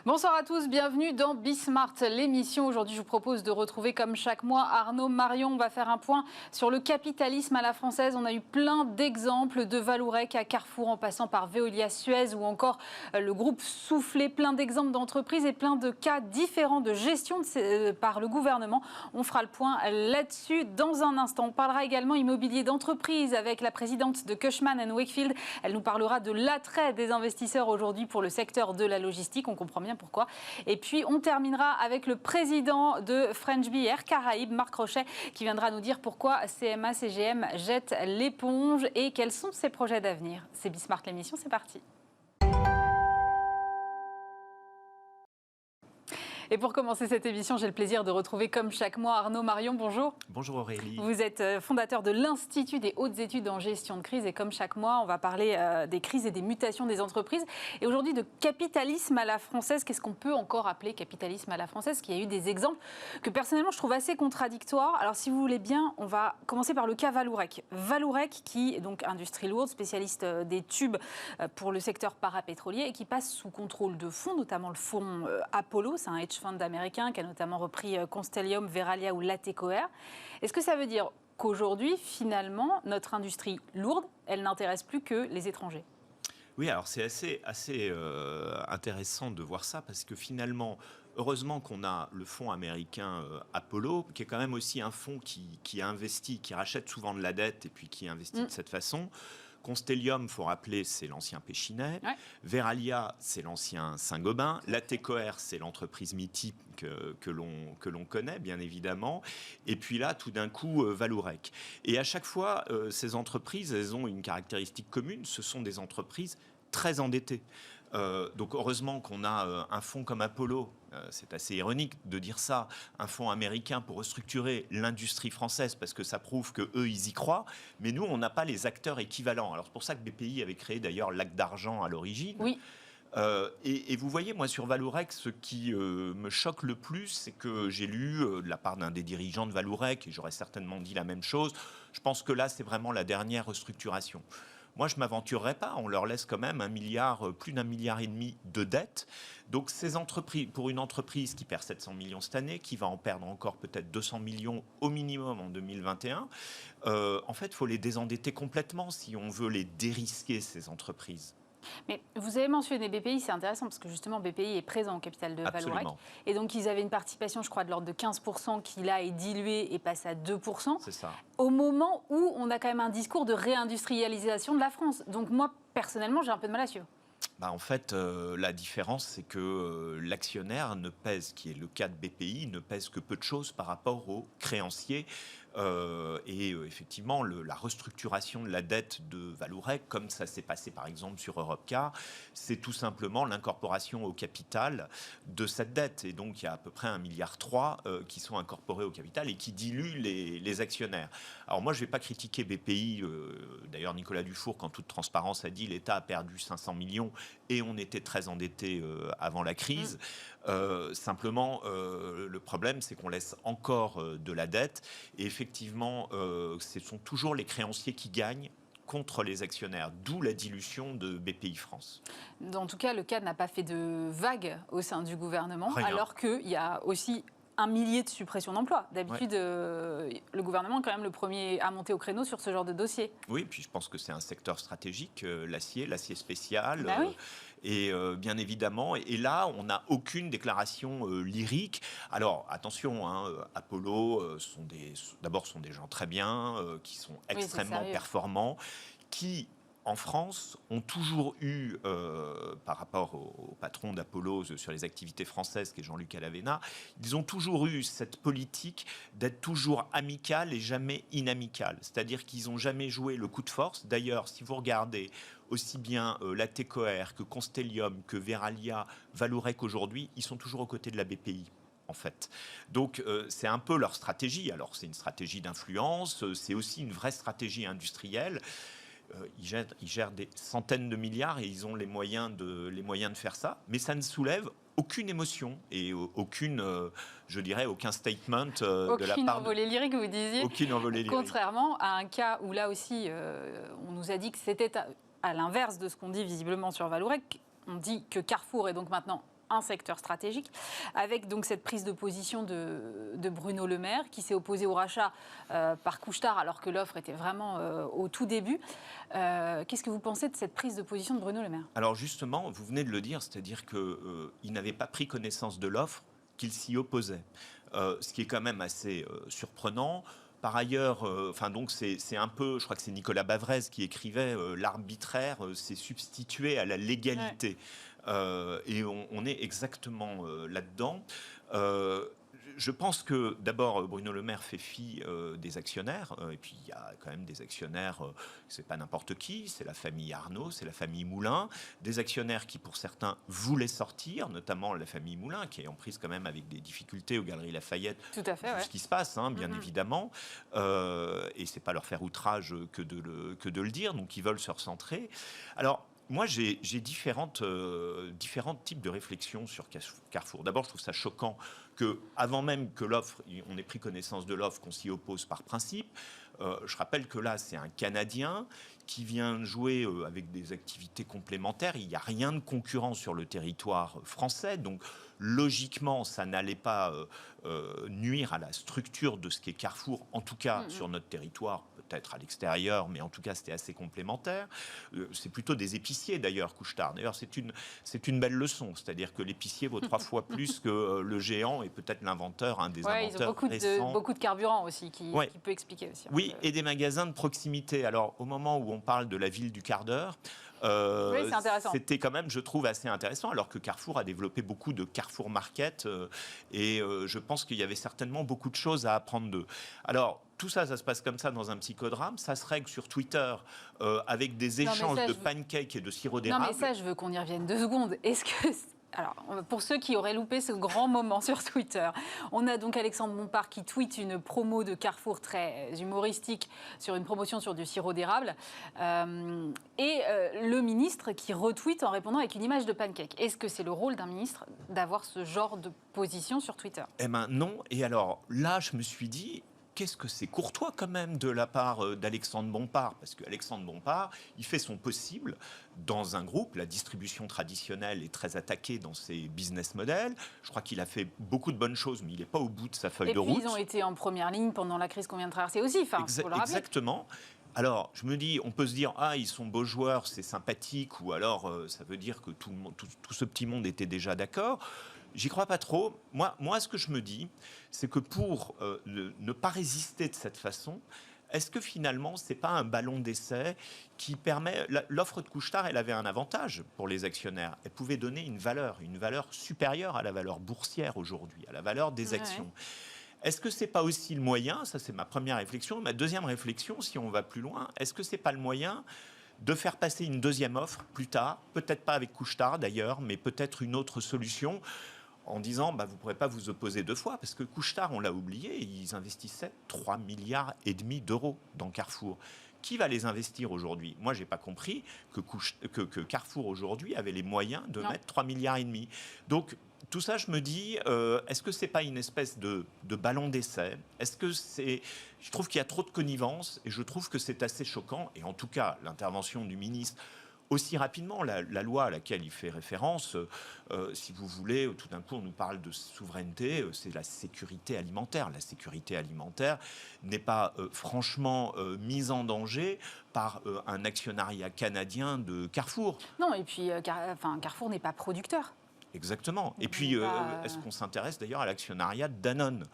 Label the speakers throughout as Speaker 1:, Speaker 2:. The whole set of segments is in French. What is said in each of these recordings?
Speaker 1: Bonsoir à tous, bienvenue dans Bismart, l'émission. Aujourd'hui, je vous propose de retrouver comme chaque mois Arnaud Marion. On va faire un point sur le capitalisme à la française. On a eu plein d'exemples de Vallourec à Carrefour en passant par Veolia, Suez ou encore le groupe Soufflet. Plein d'exemples d'entreprises et plein de cas différents de gestion par le gouvernement. On fera le point là-dessus dans un instant. On parlera également immobilier d'entreprise avec la présidente de Cushman & Wakefield. Elle nous parlera de l'attrait des investisseurs aujourd'hui pour le secteur de la logistique. On comprend bien pourquoi. Et puis, on terminera avec le président de French Bee Air Caraïbes, Marc Rochet, qui viendra nous dire pourquoi CMA CGM jette l'éponge et quels sont ses projets d'avenir. C'est Bismart l'émission, c'est parti. Et pour commencer cette émission, j'ai le plaisir de retrouver comme chaque mois Arnaud Marion. Bonjour.
Speaker 2: Bonjour Aurélie.
Speaker 1: Vous êtes fondateur de l'Institut des hautes études en gestion de crise et comme chaque mois, on va parler des crises et des mutations des entreprises. Et aujourd'hui de capitalisme à la française. Qu'est-ce qu'on peut encore appeler capitalisme à la française? Parce qu'il y a eu des exemples que personnellement je trouve assez contradictoires. Alors si vous voulez bien, on va commencer par le cas Vallourec. Vallourec qui est donc industrie lourde, spécialiste des tubes pour le secteur parapétrolier et qui passe sous contrôle de fonds, notamment le fonds Apollo. C'est un hedge fund américain qui a notamment repris Constellium, Verallia ou Latécoère. Est-ce que ça veut dire qu'aujourd'hui, finalement, notre industrie lourde, elle n'intéresse plus que les étrangers?
Speaker 2: Oui, alors c'est assez intéressant de voir ça parce que finalement, heureusement qu'on a le fonds américain Apollo, qui est quand même aussi un fonds qui investit, qui rachète souvent de la dette et puis qui investit de cette façon. Constellium, il faut rappeler, c'est l'ancien Péchinet. Ouais. Verallia, c'est l'ancien Saint-Gobain. Latécoère, c'est l'entreprise mythique que l'on connaît, bien évidemment. Et puis là, tout d'un coup, Vallourec. Et à chaque fois, ces entreprises, elles ont une caractéristique commune. Ce sont des entreprises très endettées. Donc heureusement qu'on a un fonds comme Apollo, c'est assez ironique de dire ça, un fonds américain pour restructurer l'industrie française parce que ça prouve qu'eux, ils y croient, mais nous, on n'a pas les acteurs équivalents. Alors c'est pour ça que BPI avait créé d'ailleurs Lac d'Argent à l'origine.
Speaker 1: Oui.
Speaker 2: Et vous voyez, moi, sur Vallourec, ce qui me choque le plus, c'est que j'ai lu de la part d'un des dirigeants de Vallourec, et j'aurais certainement dit la même chose, je pense que là, c'est vraiment la dernière restructuration. Moi, je ne m'aventurerai pas. On leur laisse quand même plus d'1,5 milliard de dettes. Donc, ces entreprises, pour une entreprise qui perd 700 millions cette année, qui va en perdre encore peut-être 200 millions au minimum en 2021, en fait, il faut les désendetter complètement si on veut les dérisquer, ces entreprises.
Speaker 1: Mais vous avez mentionné BPI, c'est intéressant parce que justement BPI est présent au capital de Vallourec. Et donc ils avaient une participation, je crois, de l'ordre de 15% qui là est diluée et passe à 2%.
Speaker 2: C'est ça.
Speaker 1: Au moment où on a quand même un discours de réindustrialisation de la France. Donc moi, personnellement, j'ai un peu de mal à suivre.
Speaker 2: En fait, la différence, c'est que l'actionnaire ne pèse, qui est le cas de BPI, ne pèse que peu de choses par rapport aux créanciers. Effectivement, la restructuration de la dette de Vallourec, comme ça s'est passé par exemple sur Europcar, c'est tout simplement l'incorporation au capital de cette dette. Et donc, il y a à peu près 1,3 milliard qui sont incorporés au capital et qui diluent les actionnaires. Alors moi, je ne vais pas critiquer BPI. D'ailleurs, Nicolas Dufour, en toute transparence, a dit l'État a perdu 500 millions et on était très endettés avant la crise. Simplement, le problème, c'est qu'on laisse encore de la dette. Et effectivement, ce sont toujours les créanciers qui gagnent contre les actionnaires, d'où la dilution de BPI France.
Speaker 1: En tout cas, le CAD n'a pas fait de vague au sein du gouvernement,
Speaker 2: Rien.
Speaker 1: Alors qu'il y a aussi 1 millier de suppressions d'emplois. D'habitude, le gouvernement est quand même le premier à monter au créneau sur ce genre de dossier.
Speaker 2: Oui, puis je pense que c'est un secteur stratégique, l'acier spécial.
Speaker 1: Oui.
Speaker 2: Et bien évidemment, et là, on n'a aucune déclaration lyrique. Alors, attention, Apollo sont des gens très bien, qui sont extrêmement performants, qui, en France, ont toujours eu, par rapport au patron d'Apollo sur les activités françaises, qui est Jean-Luc Alavena, ils ont toujours eu cette politique d'être toujours amical et jamais inamical. C'est-à-dire qu'ils n'ont jamais joué le coup de force. D'ailleurs, si vous regardez aussi bien Latécoère que Constellium, que Verallia, Vallourec aujourd'hui, ils sont toujours aux côtés de la BPI. En fait. Donc, c'est un peu leur stratégie. Alors, c'est une stratégie d'influence, c'est aussi une vraie stratégie industrielle. Ils gèrent des centaines de milliards et ils ont les moyens de faire ça. Mais ça ne soulève aucune émotion et aucun statement de la part...
Speaker 1: Aucune envolée lyrique, vous disiez.
Speaker 2: Aucune envolée lyrique.
Speaker 1: Contrairement à un cas où là aussi, on nous a dit que c'était à l'inverse de ce qu'on dit visiblement sur Vallourec. On dit que Carrefour est donc maintenant un secteur stratégique, avec donc cette prise de position de Bruno Le Maire, qui s'est opposé au rachat par Couche-Tard, alors que l'offre était vraiment au tout début. Qu'est-ce que vous pensez de cette prise de position de Bruno Le Maire ?
Speaker 2: Alors justement, vous venez de le dire, c'est-à-dire qu'il n'avait pas pris connaissance de l'offre, qu'il s'y opposait. Ce qui est quand même assez surprenant. Par ailleurs, donc c'est un peu, je crois que c'est Nicolas Bavrez qui écrivait l'arbitraire s'est substitué à la légalité. Ouais. Et on est exactement là-dedans. Je pense que d'abord Bruno Le Maire fait fi des actionnaires, et puis il y a quand même des actionnaires, c'est pas n'importe qui, c'est la famille Arnault, c'est la famille Moulin, des actionnaires qui pour certains voulaient sortir, notamment la famille Moulin qui est en prise quand même avec des difficultés aux Galeries Lafayette.
Speaker 1: Tout à fait,
Speaker 2: ce qui se passe, bien évidemment, et c'est pas leur faire outrage que de le dire, donc ils veulent se recentrer. Alors moi, j'ai différents types de réflexions sur Carrefour. D'abord, je trouve ça choquant qu'avant même que l'offre, on ait pris connaissance de l'offre, qu'on s'y oppose par principe. Je rappelle que là, c'est un Canadien qui vient jouer avec des activités complémentaires. Il n'y a rien de concurrent sur le territoire français. Donc, logiquement, ça n'allait pas nuire à la structure de ce qu'est Carrefour, en tout cas sur notre territoire, peut-être à l'extérieur, mais en tout cas, c'était assez complémentaire. C'est plutôt des épiciers, d'ailleurs, Couche-Tard. D'ailleurs, c'est une belle leçon. C'est-à-dire que l'épicier vaut 3 fois plus que le géant et peut-être l'inventeur, un des inventeurs
Speaker 1: ils ont beaucoup de carburant aussi, qui peut expliquer aussi.
Speaker 2: Oui, et des magasins de proximité. Alors, au moment où on parle de la ville du quart d'heure, c'était quand même, je trouve, assez intéressant, alors que Carrefour a développé beaucoup de Carrefour Market, et je pense qu'il y avait certainement beaucoup de choses à apprendre d'eux. Alors, tout ça, ça se passe comme ça dans un psychodrame. Ça se règle sur Twitter avec des échanges de pancakes et de sirop d'érable.
Speaker 1: Non, mais ça, je veux qu'on y revienne 2 secondes. Est-ce que... Alors, pour ceux qui auraient loupé ce grand moment sur Twitter, on a donc Alexandre Bompard qui tweet une promo de Carrefour très humoristique sur une promotion sur du sirop d'érable, et le ministre qui retweet en répondant avec une image de pancake. Est-ce que c'est le rôle d'un ministre d'avoir ce genre de position sur Twitter ?
Speaker 2: Eh bien non, et alors là je me suis dit... Qu'est-ce que c'est courtois quand même de la part d'Alexandre Bompard, parce qu'Alexandre Bompard, il fait son possible dans un groupe. La distribution traditionnelle est très attaquée dans ses business models. Je crois qu'il a fait beaucoup de bonnes choses, mais il n'est pas au bout de sa feuille de route.
Speaker 1: Et puis ils ont été en première ligne pendant la crise qu'on vient de traverser aussi, faut le rappeler.
Speaker 2: Exactement. Alors, je me dis, on peut se dire, ils sont beaux joueurs, c'est sympathique, ou alors ça veut dire que tout ce petit monde était déjà d'accord. J'y crois pas trop. Moi, ce que je me dis, c'est que pour ne pas résister de cette façon, est-ce que finalement, c'est pas un ballon d'essai qui permet... L'offre de Couche-Tard, elle avait un avantage pour les actionnaires. Elle pouvait donner une valeur supérieure à la valeur boursière aujourd'hui, à la valeur des actions. Est-ce que c'est pas aussi le moyen, ça c'est ma première réflexion, ma deuxième réflexion, si on va plus loin, est-ce que c'est pas le moyen de faire passer une deuxième offre plus tard, peut-être pas avec Couche-Tard d'ailleurs, mais peut-être une autre solution, en disant vous ne pourrez pas vous opposer 2 fois, parce que Couche-Tard, on l'a oublié, ils investissaient 3,5 milliards d'euros dans Carrefour. Qui va les investir aujourd'hui ? Moi, je n'ai pas compris que Carrefour aujourd'hui avait les moyens de mettre 3,5 milliards. Donc, tout ça, je me dis, est-ce que ce n'est pas une espèce de ballon d'essai ? Est-ce que c'est... Je trouve qu'il y a trop de connivence et je trouve que c'est assez choquant. Et en tout cas, l'intervention du ministre, aussi rapidement, la loi à laquelle il fait référence, si vous voulez, tout d'un coup, on nous parle de souveraineté, c'est la sécurité alimentaire. La sécurité alimentaire n'est pas franchement mise en danger par un actionnariat canadien de Carrefour.
Speaker 1: Non, et puis Carrefour n'est pas producteur.
Speaker 2: Exactement. Et puis, est-ce qu'on s'intéresse d'ailleurs à l'actionnariat de Danone ?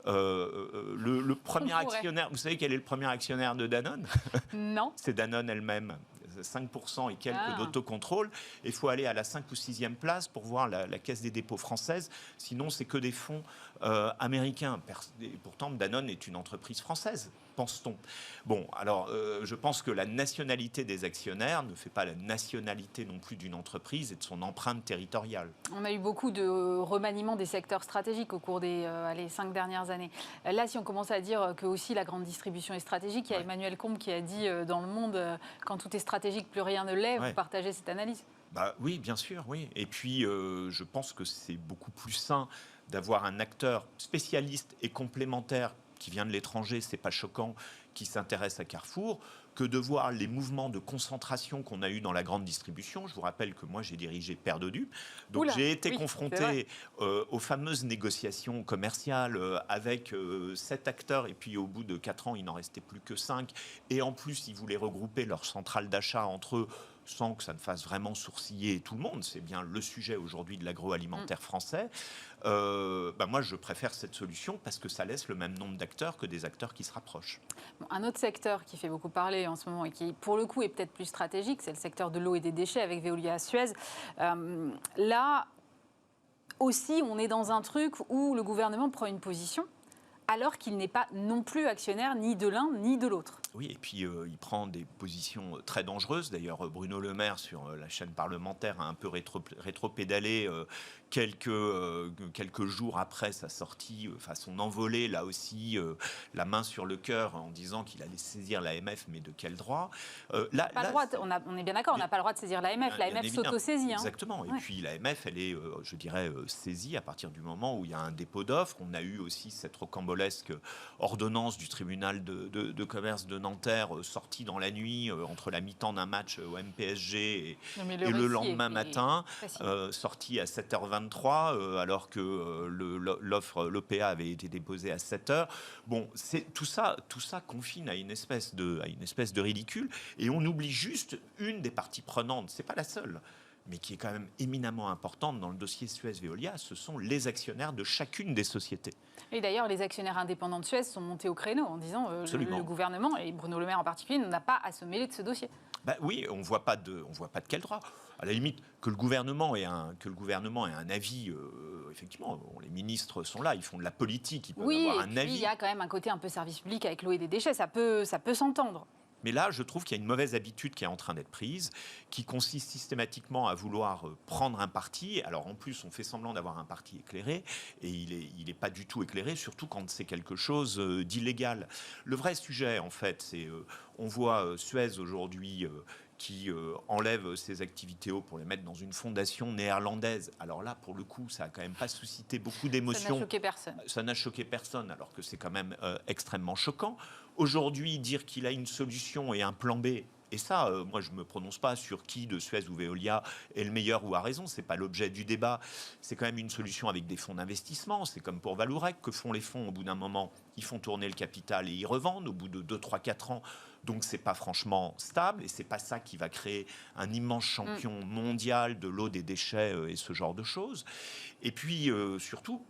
Speaker 2: Le premier actionnaire, vous savez quel est le premier actionnaire de Danone ?
Speaker 1: Non.
Speaker 2: C'est Danone elle-même. 5% et quelques d'autocontrôle. Il faut aller à la 5 ou 6e place pour voir la Caisse des dépôts française. Sinon, c'est que des fonds américains. Et pourtant, Danone est une entreprise française, pense-t-on. Bon, alors, je pense que la nationalité des actionnaires ne fait pas la nationalité non plus d'une entreprise et de son empreinte territoriale.
Speaker 1: On a eu beaucoup de remaniements des secteurs stratégiques au cours des 5 dernières années. Là, si on commence à dire que aussi la grande distribution est stratégique, il y a Emmanuel Combe qui a dit dans Le Monde, quand tout est stratégique, plus rien ne l'est. Vous partagez cette analyse ?
Speaker 2: Oui, bien sûr, oui. Et puis, je pense que c'est beaucoup plus sain d'avoir un acteur spécialiste et complémentaire qui vient de l'étranger, c'est pas choquant, qui s'intéresse à Carrefour que de voir les mouvements de concentration qu'on a eu dans la grande distribution. Je vous rappelle que moi, j'ai dirigé Paire de Dupes. Donc, j'ai été confronté aux fameuses négociations commerciales avec 7 acteurs. Et puis, au bout de 4 ans, il n'en restait plus que 5. Et en plus, ils voulaient regrouper leur centrale d'achat entre eux sans que ça ne fasse vraiment sourciller tout le monde. C'est bien le sujet aujourd'hui de l'agroalimentaire français. Moi, je préfère cette solution parce que ça laisse le même nombre d'acteurs que des acteurs qui se rapprochent.
Speaker 1: Bon, un autre secteur qui fait beaucoup parler en ce moment et qui, pour le coup, est peut-être plus stratégique, c'est le secteur de l'eau et des déchets avec Veolia Suez. Là aussi, on est dans un truc où le gouvernement prend une position alors qu'il n'est pas non plus actionnaire ni de l'un ni de l'autre.
Speaker 2: Oui, et puis il prend des positions très dangereuses. D'ailleurs, Bruno Le Maire, sur la chaîne parlementaire, a un peu rétro-pédalé quelques jours après sa sortie, son envolée, là aussi, la main sur le cœur, en disant qu'il allait saisir l'AMF, mais de quel droit
Speaker 1: on est bien d'accord, on n'a pas le droit de saisir l'AMF. L'AMF s'auto-saisit.
Speaker 2: Exactement. Et puis l'AMF, elle est, je dirais, saisie à partir du moment où il y a un dépôt d'offres. On a eu aussi cette rocambolesque ordonnance du tribunal de commerce de Nanterre sortie dans la nuit entre la mi-temps d'un match au MPSG et le lendemain matin, sortie à 7h23 alors que l'OPA avait été déposée à 7h. Bon, tout ça confine à une espèce de ridicule, et on oublie juste une des parties prenantes. C'est pas la seule, mais qui est quand même éminemment importante dans le dossier Suez-Veolia, ce sont les actionnaires de chacune des sociétés.
Speaker 1: Et d'ailleurs, les actionnaires indépendants de Suez sont montés au créneau en disant le gouvernement, et Bruno Le Maire en particulier, n'a pas à se mêler de ce dossier.
Speaker 2: Oui, on voit pas de quel droit. À la limite, que le gouvernement ait un avis, effectivement, les ministres sont là, ils font de la politique, ils peuvent avoir un avis.
Speaker 1: Oui, il y a quand même un côté un peu service public avec l'eau et des déchets, ça peut s'entendre.
Speaker 2: Mais là, je trouve qu'il y a une mauvaise habitude qui est en train d'être prise, qui consiste systématiquement à vouloir prendre un parti. Alors en plus, on fait semblant d'avoir un parti éclairé, et il n'est pas du tout éclairé, surtout quand c'est quelque chose d'illégal. Le vrai sujet, en fait, c'est on voit Suez aujourd'hui qui enlève ses activités eau pour les mettre dans une fondation néerlandaise. Alors là, pour le coup, ça n'a quand même pas suscité beaucoup d'émotions.
Speaker 1: Ça n'a choqué personne.
Speaker 2: Ça n'a choqué personne, alors que c'est quand même extrêmement choquant. Aujourd'hui, dire qu'il a une solution et un plan B, et ça, moi, je ne me prononce pas sur qui de Suez ou Veolia est le meilleur ou a raison. Ce n'est pas l'objet du débat. C'est quand même une solution avec des fonds d'investissement. C'est comme pour Vallourec. Que font les fonds au bout d'un moment? Ils font tourner le capital et ils revendent au bout de 2, 3, 4 ans. Donc, ce n'est pas franchement stable, et ce n'est pas ça qui va créer un immense champion mondial de l'eau, des déchets et ce genre de choses. Et puis, surtout,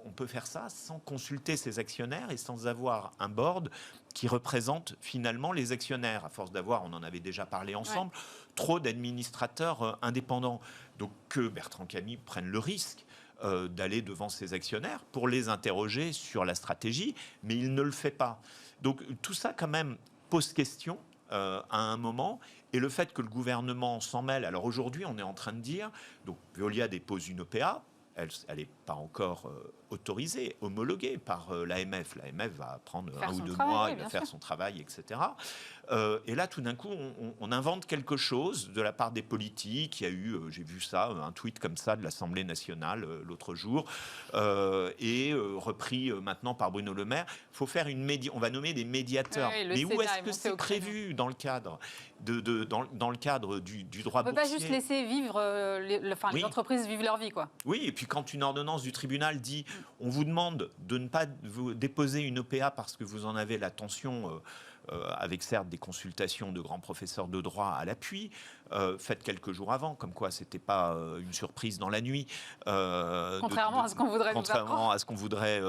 Speaker 2: on peut faire ça sans consulter ses actionnaires et sans avoir un board qui représente finalement les actionnaires, à force d'avoir, on en avait déjà parlé ensemble, trop d'administrateurs indépendants. Donc, que Bertrand Camille prenne le risque d'aller devant ses actionnaires pour les interroger sur la stratégie, mais il ne le fait pas. Donc, tout ça, quand même, pose question à un moment, et le fait que le gouvernement s'en mêle. Alors aujourd'hui, on est en train de dire, donc Veolia dépose une OPA, elle n'est pas encore autorisée, homologuée par l'AMF. L'AMF va prendre un ou 2 mois, il va faire son travail, etc. Et là, tout d'un coup, on invente quelque chose de la part des politiques. Il y a eu, j'ai vu ça, un tweet comme ça de l'Assemblée nationale l'autre jour, et repris maintenant par Bruno Le Maire. Faut faire on va nommer des médiateurs. Mais où est-ce que c'est prévu dans le cadre dans le cadre du droit boursier?
Speaker 1: On ne peut pas juste laisser vivre, les entreprises vivent leur vie, quoi.
Speaker 2: Oui, et puis quand une ordonnance du tribunal dit on vous demande de ne pas vous déposer une OPA parce que vous en avez l'intention, avec certes des consultations de grands professeurs de droit à l'appui, faites quelques jours avant, comme quoi c'était pas une surprise dans la nuit.
Speaker 1: Contrairement à ce qu'on voudrait nous faire croire.
Speaker 2: Contrairement à ce qu'on voudrait,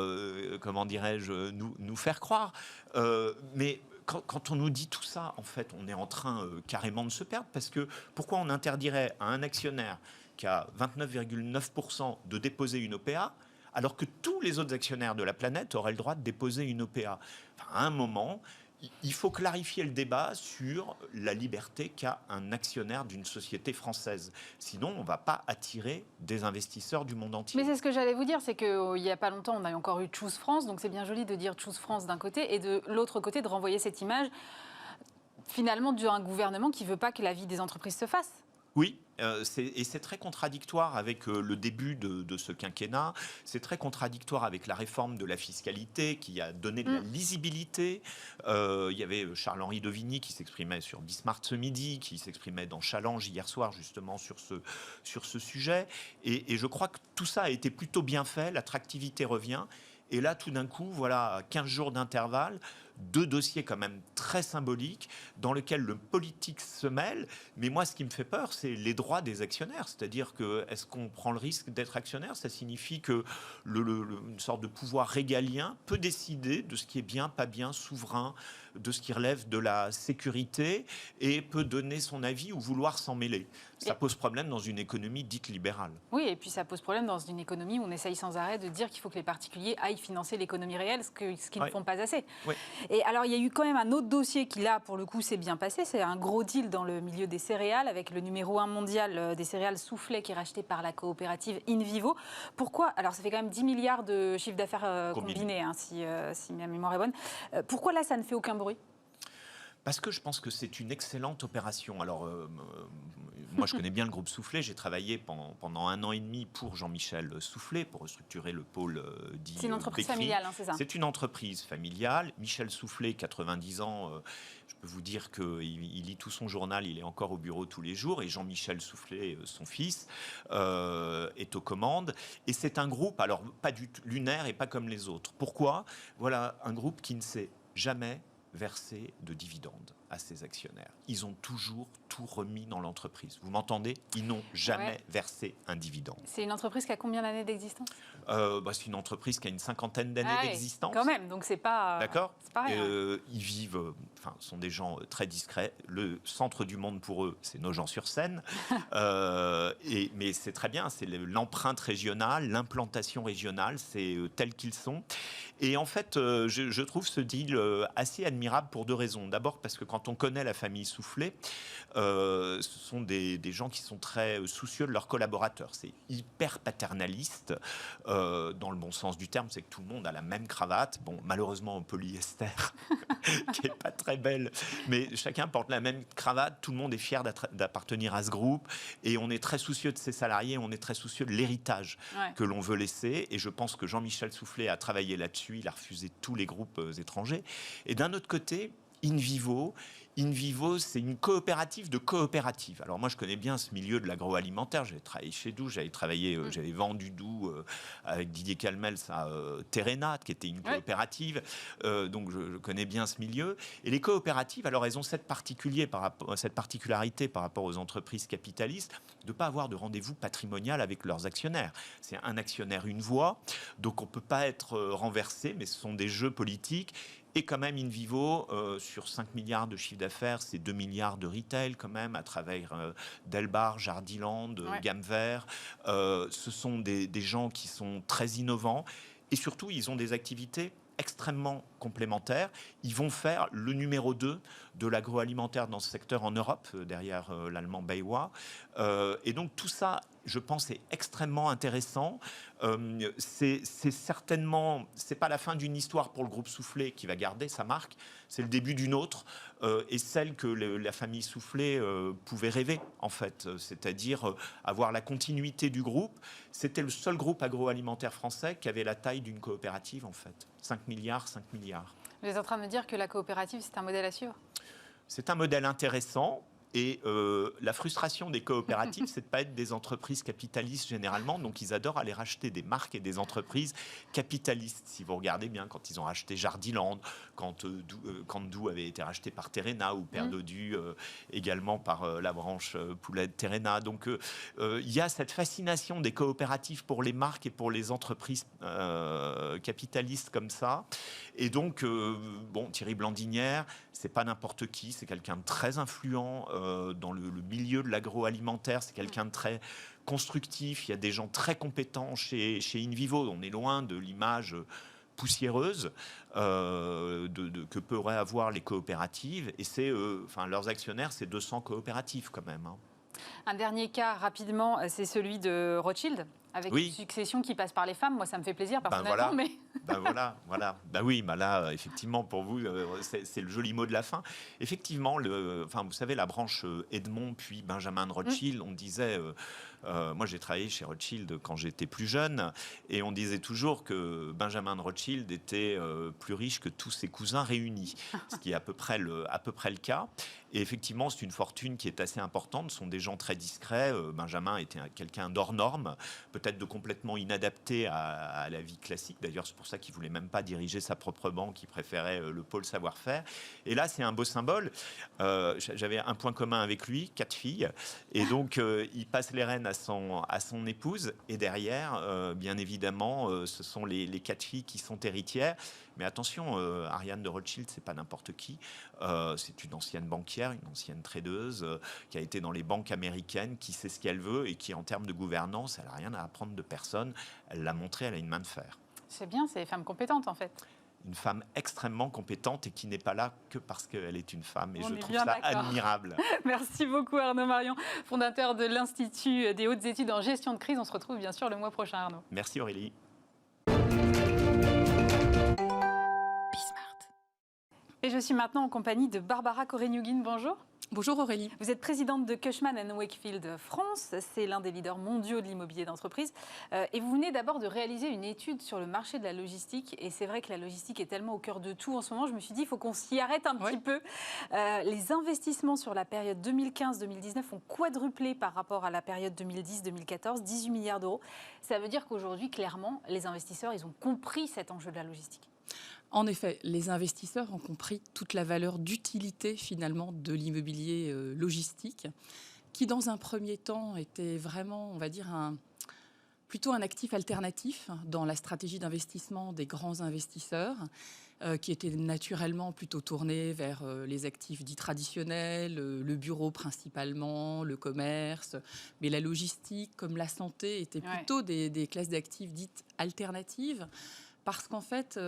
Speaker 2: comment dirais-je, nous faire croire. Mais quand on nous dit tout ça, en fait, on est en train carrément de se perdre, parce que pourquoi on interdirait à un actionnaire qui a 29,9% de déposer une OPA, alors que tous les autres actionnaires de la planète auraient le droit de déposer une OPA? À un moment, il faut clarifier le débat sur la liberté qu'a un actionnaire d'une société française. Sinon, on ne va pas attirer des investisseurs du monde entier.
Speaker 1: Mais c'est ce que j'allais vous dire, c'est qu'il n'y a pas longtemps, on a encore eu Choose France, donc c'est bien joli de dire Choose France d'un côté, et de l'autre côté, de renvoyer cette image, finalement, d'un gouvernement qui ne veut pas que la vie des entreprises se fasse.
Speaker 2: Oui, et c'est très contradictoire avec le début de ce quinquennat. C'est très contradictoire avec la réforme de la fiscalité qui a donné de la lisibilité. Il y avait Charles-Henri Devigny qui s'exprimait sur Bismart ce midi, qui s'exprimait dans Challenge hier soir justement sur ce sujet. Et je crois que tout ça a été plutôt bien fait. L'attractivité revient. Et là, tout d'un coup, voilà, à 15 jours d'intervalle, 2 dossiers quand même très symboliques dans lesquels le politique se mêle. Mais moi, ce qui me fait peur, c'est les droits des actionnaires. C'est-à-dire que, est-ce qu'on prend le risque d'être actionnaire? Ça signifie que une sorte de pouvoir régalien peut décider de ce qui est bien, pas bien, souverain, de ce qui relève de la sécurité et peut donner son avis ou vouloir s'en mêler. Ça pose problème dans une économie dite libérale.
Speaker 1: Oui, et puis ça pose problème dans une économie où on essaye sans arrêt de dire qu'il faut que les particuliers aillent financer l'économie réelle, ce qu'ils ne font pas assez.
Speaker 2: Oui.
Speaker 1: Et alors, il y a eu quand même un autre dossier qui, là, pour le coup, s'est bien passé. C'est un gros deal dans le milieu des céréales, avec le numéro 1 mondial des céréales Soufflet qui est racheté par la coopérative InVivo. Pourquoi? Alors, ça fait quand même 10 milliards de chiffre d'affaires combiné, hein, si ma mémoire est bonne. Pourquoi, là, ça ne fait aucun bruit?
Speaker 2: Parce que je pense que c'est une excellente opération. Alors, moi, je connais bien le groupe Soufflet. J'ai travaillé pendant 1 an et demi pour Jean-Michel Soufflet, pour restructurer le pôle dit
Speaker 1: C'est une entreprise
Speaker 2: Pécry.
Speaker 1: familiale, hein, c'est ça?
Speaker 2: C'est une entreprise familiale. Michel Soufflet, 90 ans, je peux vous dire qu'il lit tout son journal, il est encore au bureau tous les jours. Et Jean-Michel Soufflet, son fils, est aux commandes. Et c'est un groupe, alors pas du tout lunaire et pas comme les autres. Pourquoi? Voilà, un groupe qui ne s'est jamais verser de dividendes à ses actionnaires. Ils ont toujours tout remis dans l'entreprise. Vous m'entendez? Ils n'ont jamais versé un dividende.
Speaker 1: C'est une entreprise qui a combien d'années d'existence?
Speaker 2: C'est une entreprise qui a une 50aine d'années d'existence.
Speaker 1: Quand même, donc c'est pas...
Speaker 2: D'accord.
Speaker 1: C'est pas rien.
Speaker 2: Ils vivent, sont des gens très discrets. Le centre du monde pour eux, c'est Nogent-sur-Seine. Mais c'est très bien, c'est l'empreinte régionale, l'implantation régionale, c'est tel qu'ils sont. Et en fait, je trouve ce deal assez admirable pour 2 raisons. D'abord parce que quand on connaît la famille Soufflet, ce sont des gens qui sont très soucieux de leurs collaborateurs. C'est hyper paternaliste, dans le bon sens du terme, c'est que tout le monde a la même cravate. Bon, malheureusement en polyester, qui n'est pas très belle, mais chacun porte la même cravate, tout le monde est fier d'appartenir à ce groupe, et on est très soucieux de ses salariés, on est très soucieux de l'héritage que l'on veut laisser, et je pense que Jean-Michel Soufflet a travaillé là-dessus, il a refusé tous les groupes étrangers. Et d'un autre côté, InVivo, c'est une coopérative de coopératives. Alors moi, je connais bien ce milieu de l'agroalimentaire. J'avais travaillé chez Doux, j'avais vendu Doux avec Didier Calmels à Terrena, qui était une coopérative. Donc je connais bien ce milieu. Et les coopératives, alors elles ont cette particularité par rapport aux entreprises capitalistes de ne pas avoir de rendez-vous patrimonial avec leurs actionnaires. C'est un actionnaire, une voix. Donc on ne peut pas être renversé, mais ce sont des jeux politiques. Et quand même, InVivo, sur 5 milliards de chiffre d'affaires, c'est 2 milliards de retail quand même, à travers Delbar, Jardiland, Gamme Vert. Ce sont des gens qui sont très innovants. Et surtout, ils ont des activités extrêmement complémentaires. Ils vont faire le numéro 2 de l'agroalimentaire dans ce secteur en Europe, derrière l'allemand BayWa. Et donc tout ça, je pense, est extrêmement intéressant. C'est certainement, c'est pas la fin d'une histoire pour le groupe Soufflet qui va garder sa marque, c'est le début d'une autre, et celle que la famille Soufflet pouvait rêver, en fait, c'est-à-dire avoir la continuité du groupe. C'était le seul groupe agroalimentaire français qui avait la taille d'une coopérative, en fait. 5 milliards.
Speaker 1: Vous êtes en train de me dire que la coopérative, c'est un modèle à suivre?
Speaker 2: C'est un modèle intéressant. Et la frustration des coopératives, c'est de ne pas être des entreprises capitalistes généralement. Donc, ils adorent aller racheter des marques et des entreprises capitalistes. Si vous regardez bien, quand ils ont racheté Jardiland, quand Doux avait été racheté par Terrena, ou Père Dodu également par la branche poulet de Terrena. Donc, il y a cette fascination des coopératives pour les marques et pour les entreprises capitalistes comme ça. Et donc, Thierry Blandinière, c'est pas n'importe qui, c'est quelqu'un de très influent dans le milieu de l'agroalimentaire, c'est quelqu'un de très constructif, il y a des gens très compétents chez InVivo, on est loin de l'image poussiéreuse que pourraient avoir les coopératives, et c'est, leurs actionnaires, c'est 200 coopératives quand même. Hein.
Speaker 1: Un dernier cas, rapidement, c'est celui de Rothschild, avec une succession qui passe par les femmes. Moi, ça me fait plaisir, personnellement, mais...
Speaker 2: Ben voilà. Ben oui, ben là, effectivement, pour vous, c'est le joli mot de la fin. Effectivement, vous savez, la branche Edmond puis Benjamin de Rothschild, on disait, moi j'ai travaillé chez Rothschild quand j'étais plus jeune, et on disait toujours que Benjamin de Rothschild était plus riche que tous ses cousins réunis, ce qui est à peu près le cas. Et effectivement, c'est une fortune qui est assez importante. Ce sont des gens très discrets. Benjamin était quelqu'un d'hors norme, peut-être de complètement inadapté à la vie classique. D'ailleurs, c'est pour ça qu'il voulait même pas diriger sa propre banque. Il préférait le pôle savoir-faire. Et là, c'est un beau symbole. J'avais un point commun avec lui, 4 filles. Et donc, il passe les rênes à son épouse. Et derrière, bien évidemment, ce sont les 4 filles qui sont héritières. Mais attention, Ariane de Rothschild, c'est pas n'importe qui. C'est une ancienne banquière, une ancienne tradeuse qui a été dans les banques américaines, qui sait ce qu'elle veut et qui, en termes de gouvernance, elle n'a rien à apprendre de personne. Elle l'a montré, elle a une main de fer.
Speaker 1: C'est bien, c'est des femmes compétentes en fait.
Speaker 2: Une femme extrêmement compétente et qui n'est pas là que parce qu'elle est une femme. Et je trouve ça admirable.
Speaker 1: Merci beaucoup Arnaud Marion, fondateur de l'Institut des hautes études en gestion de crise. On se retrouve bien sûr le mois prochain, Arnaud.
Speaker 2: Merci Aurélie.
Speaker 1: Et je suis maintenant en compagnie de Barbara Koreniougin. Bonjour.
Speaker 3: Bonjour Aurélie.
Speaker 1: Vous êtes présidente de Cushman & Wakefield France. C'est l'un des leaders mondiaux de l'immobilier d'entreprise. Et vous venez d'abord de réaliser une étude sur le marché de la logistique. Et c'est vrai que la logistique est tellement au cœur de tout en ce moment. Je me suis dit, il faut qu'on s'y arrête un petit peu. Les investissements sur la période 2015-2019 ont quadruplé par rapport à la période 2010-2014, 18 milliards d'euros. Ça veut dire qu'aujourd'hui, clairement, les investisseurs, ils ont compris cet enjeu de la logistique.
Speaker 3: En effet, les investisseurs ont compris toute la valeur d'utilité finalement de l'immobilier logistique, qui dans un premier temps était vraiment, on va dire, plutôt un actif alternatif dans la stratégie d'investissement des grands investisseurs, qui étaient naturellement plutôt tournés vers les actifs dits traditionnels, le bureau principalement, le commerce, mais la logistique comme la santé étaient plutôt des classes d'actifs dites alternatives. Parce qu'en fait,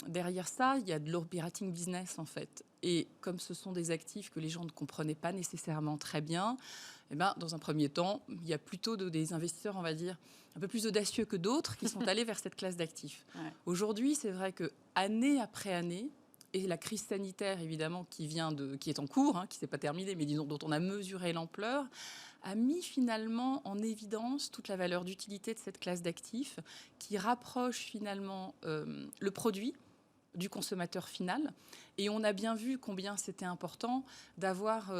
Speaker 3: derrière ça, il y a de l'operating business, en fait. Et comme ce sont des actifs que les gens ne comprenaient pas nécessairement très bien, eh ben, dans un premier temps, il y a plutôt des investisseurs, on va dire, un peu plus audacieux que d'autres qui sont allés vers cette classe d'actifs. Ouais. Aujourd'hui, c'est vrai que année après année, et la crise sanitaire, évidemment, qui est en cours, qui ne s'est pas terminée, mais disons dont on a mesuré l'ampleur, a mis finalement en évidence toute la valeur d'utilité de cette classe d'actifs qui rapproche finalement le produit du consommateur final. Et on a bien vu combien c'était important d'avoir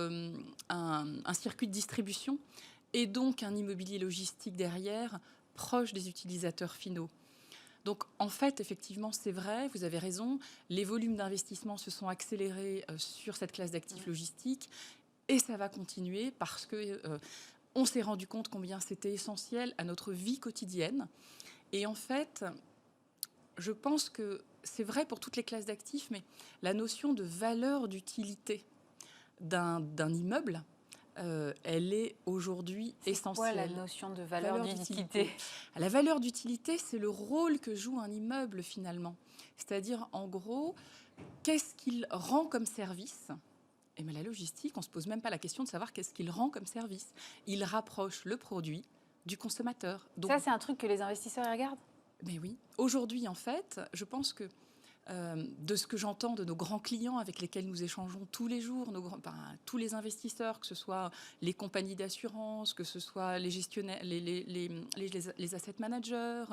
Speaker 3: un circuit de distribution et donc un immobilier logistique derrière proche des utilisateurs finaux. Donc, en fait, effectivement, c'est vrai, vous avez raison, les volumes d'investissement se sont accélérés sur cette classe d'actifs logistiques et ça va continuer parce que on s'est rendu compte combien c'était essentiel à notre vie quotidienne. Et en fait, je pense que c'est vrai pour toutes les classes d'actifs, mais la notion de valeur d'utilité d'un immeuble, elle est aujourd'hui essentielle.
Speaker 1: C'est quoi la notion de valeur d'utilité ?
Speaker 3: La valeur d'utilité, c'est le rôle que joue un immeuble finalement. C'est-à-dire, en gros, qu'est-ce qu'il rend comme service ? Et bien, la logistique, on ne se pose même pas la question de savoir qu'est-ce qu'il rend comme service. Il rapproche le produit du consommateur. Donc,
Speaker 1: ça, c'est un truc que les investisseurs regardent ?
Speaker 3: Mais oui. Aujourd'hui, en fait, je pense que de ce que j'entends de nos grands clients avec lesquels nous échangeons tous les jours, tous les investisseurs, que ce soit les compagnies d'assurance, que ce soit les gestionnaires, les asset managers,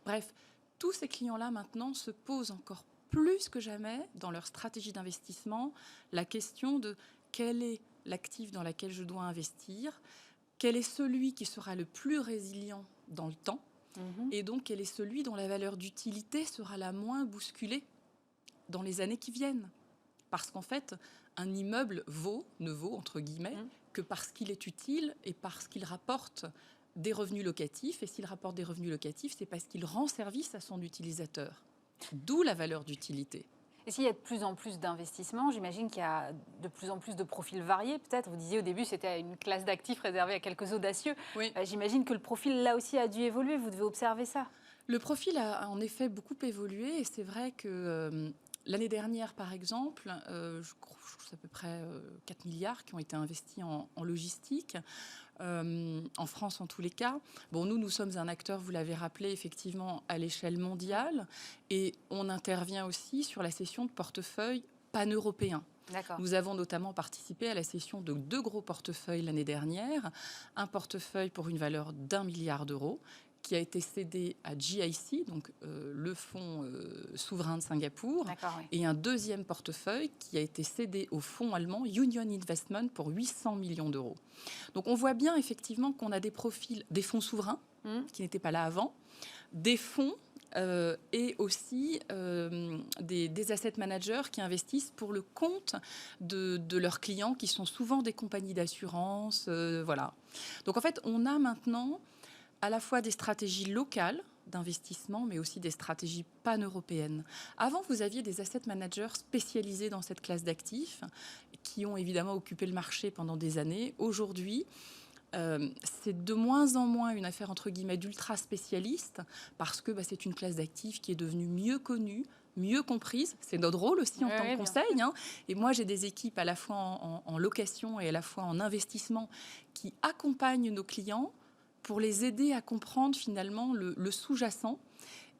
Speaker 3: bref, tous ces clients-là maintenant se posent encore plus que jamais dans leur stratégie d'investissement la question de quel est l'actif dans lequel je dois investir, quel est celui qui sera le plus résilient dans le temps, et donc quel est celui dont la valeur d'utilité sera la moins bousculée dans les années qui viennent. Parce qu'en fait, un immeuble ne vaut, entre guillemets, que parce qu'il est utile et parce qu'il rapporte des revenus locatifs. Et s'il rapporte des revenus locatifs, c'est parce qu'il rend service à son utilisateur. D'où la valeur d'utilité.
Speaker 1: Et s'il y a de plus en plus d'investissements, j'imagine qu'il y a de plus en plus de profils variés, peut-être. Vous disiez au début, c'était une classe d'actifs réservée à quelques audacieux. Oui. J'imagine que le profil, là aussi, a dû évoluer. Vous devez observer ça.
Speaker 3: Le profil a en effet beaucoup évolué. Et c'est vrai que l'année dernière, par exemple, je crois que c'est à peu près 4 milliards qui ont été investis en logistique. En France en tous les cas. Bon, nous sommes un acteur, vous l'avez rappelé, effectivement, à l'échelle mondiale, et on intervient aussi sur la cession de portefeuilles pan-européens. Nous avons notamment participé à la cession de 2 gros portefeuilles l'année dernière, un portefeuille pour une valeur d'1 milliard d'euros, qui a été cédé à GIC, donc le fonds souverain de Singapour, et un deuxième portefeuille qui a été cédé au fonds allemand Union Investment pour 800 millions d'euros. Donc on voit bien effectivement qu'on a des profils, des fonds souverains qui n'étaient pas là avant, des fonds et aussi des asset managers qui investissent pour le compte de leurs clients, qui sont souvent des compagnies d'assurance. Voilà. Donc en fait, on a maintenant à la fois des stratégies locales d'investissement, mais aussi des stratégies pan-européennes. Avant, vous aviez des asset managers spécialisés dans cette classe d'actifs qui ont évidemment occupé le marché pendant des années. Aujourd'hui, c'est de moins en moins une affaire entre guillemets d'ultra spécialistes, parce que c'est une classe d'actifs qui est devenue mieux connue, mieux comprise. C'est notre rôle aussi en tant que conseil. Et moi, j'ai des équipes à la fois en location et à la fois en investissement qui accompagnent nos clients pour les aider à comprendre finalement le sous-jacent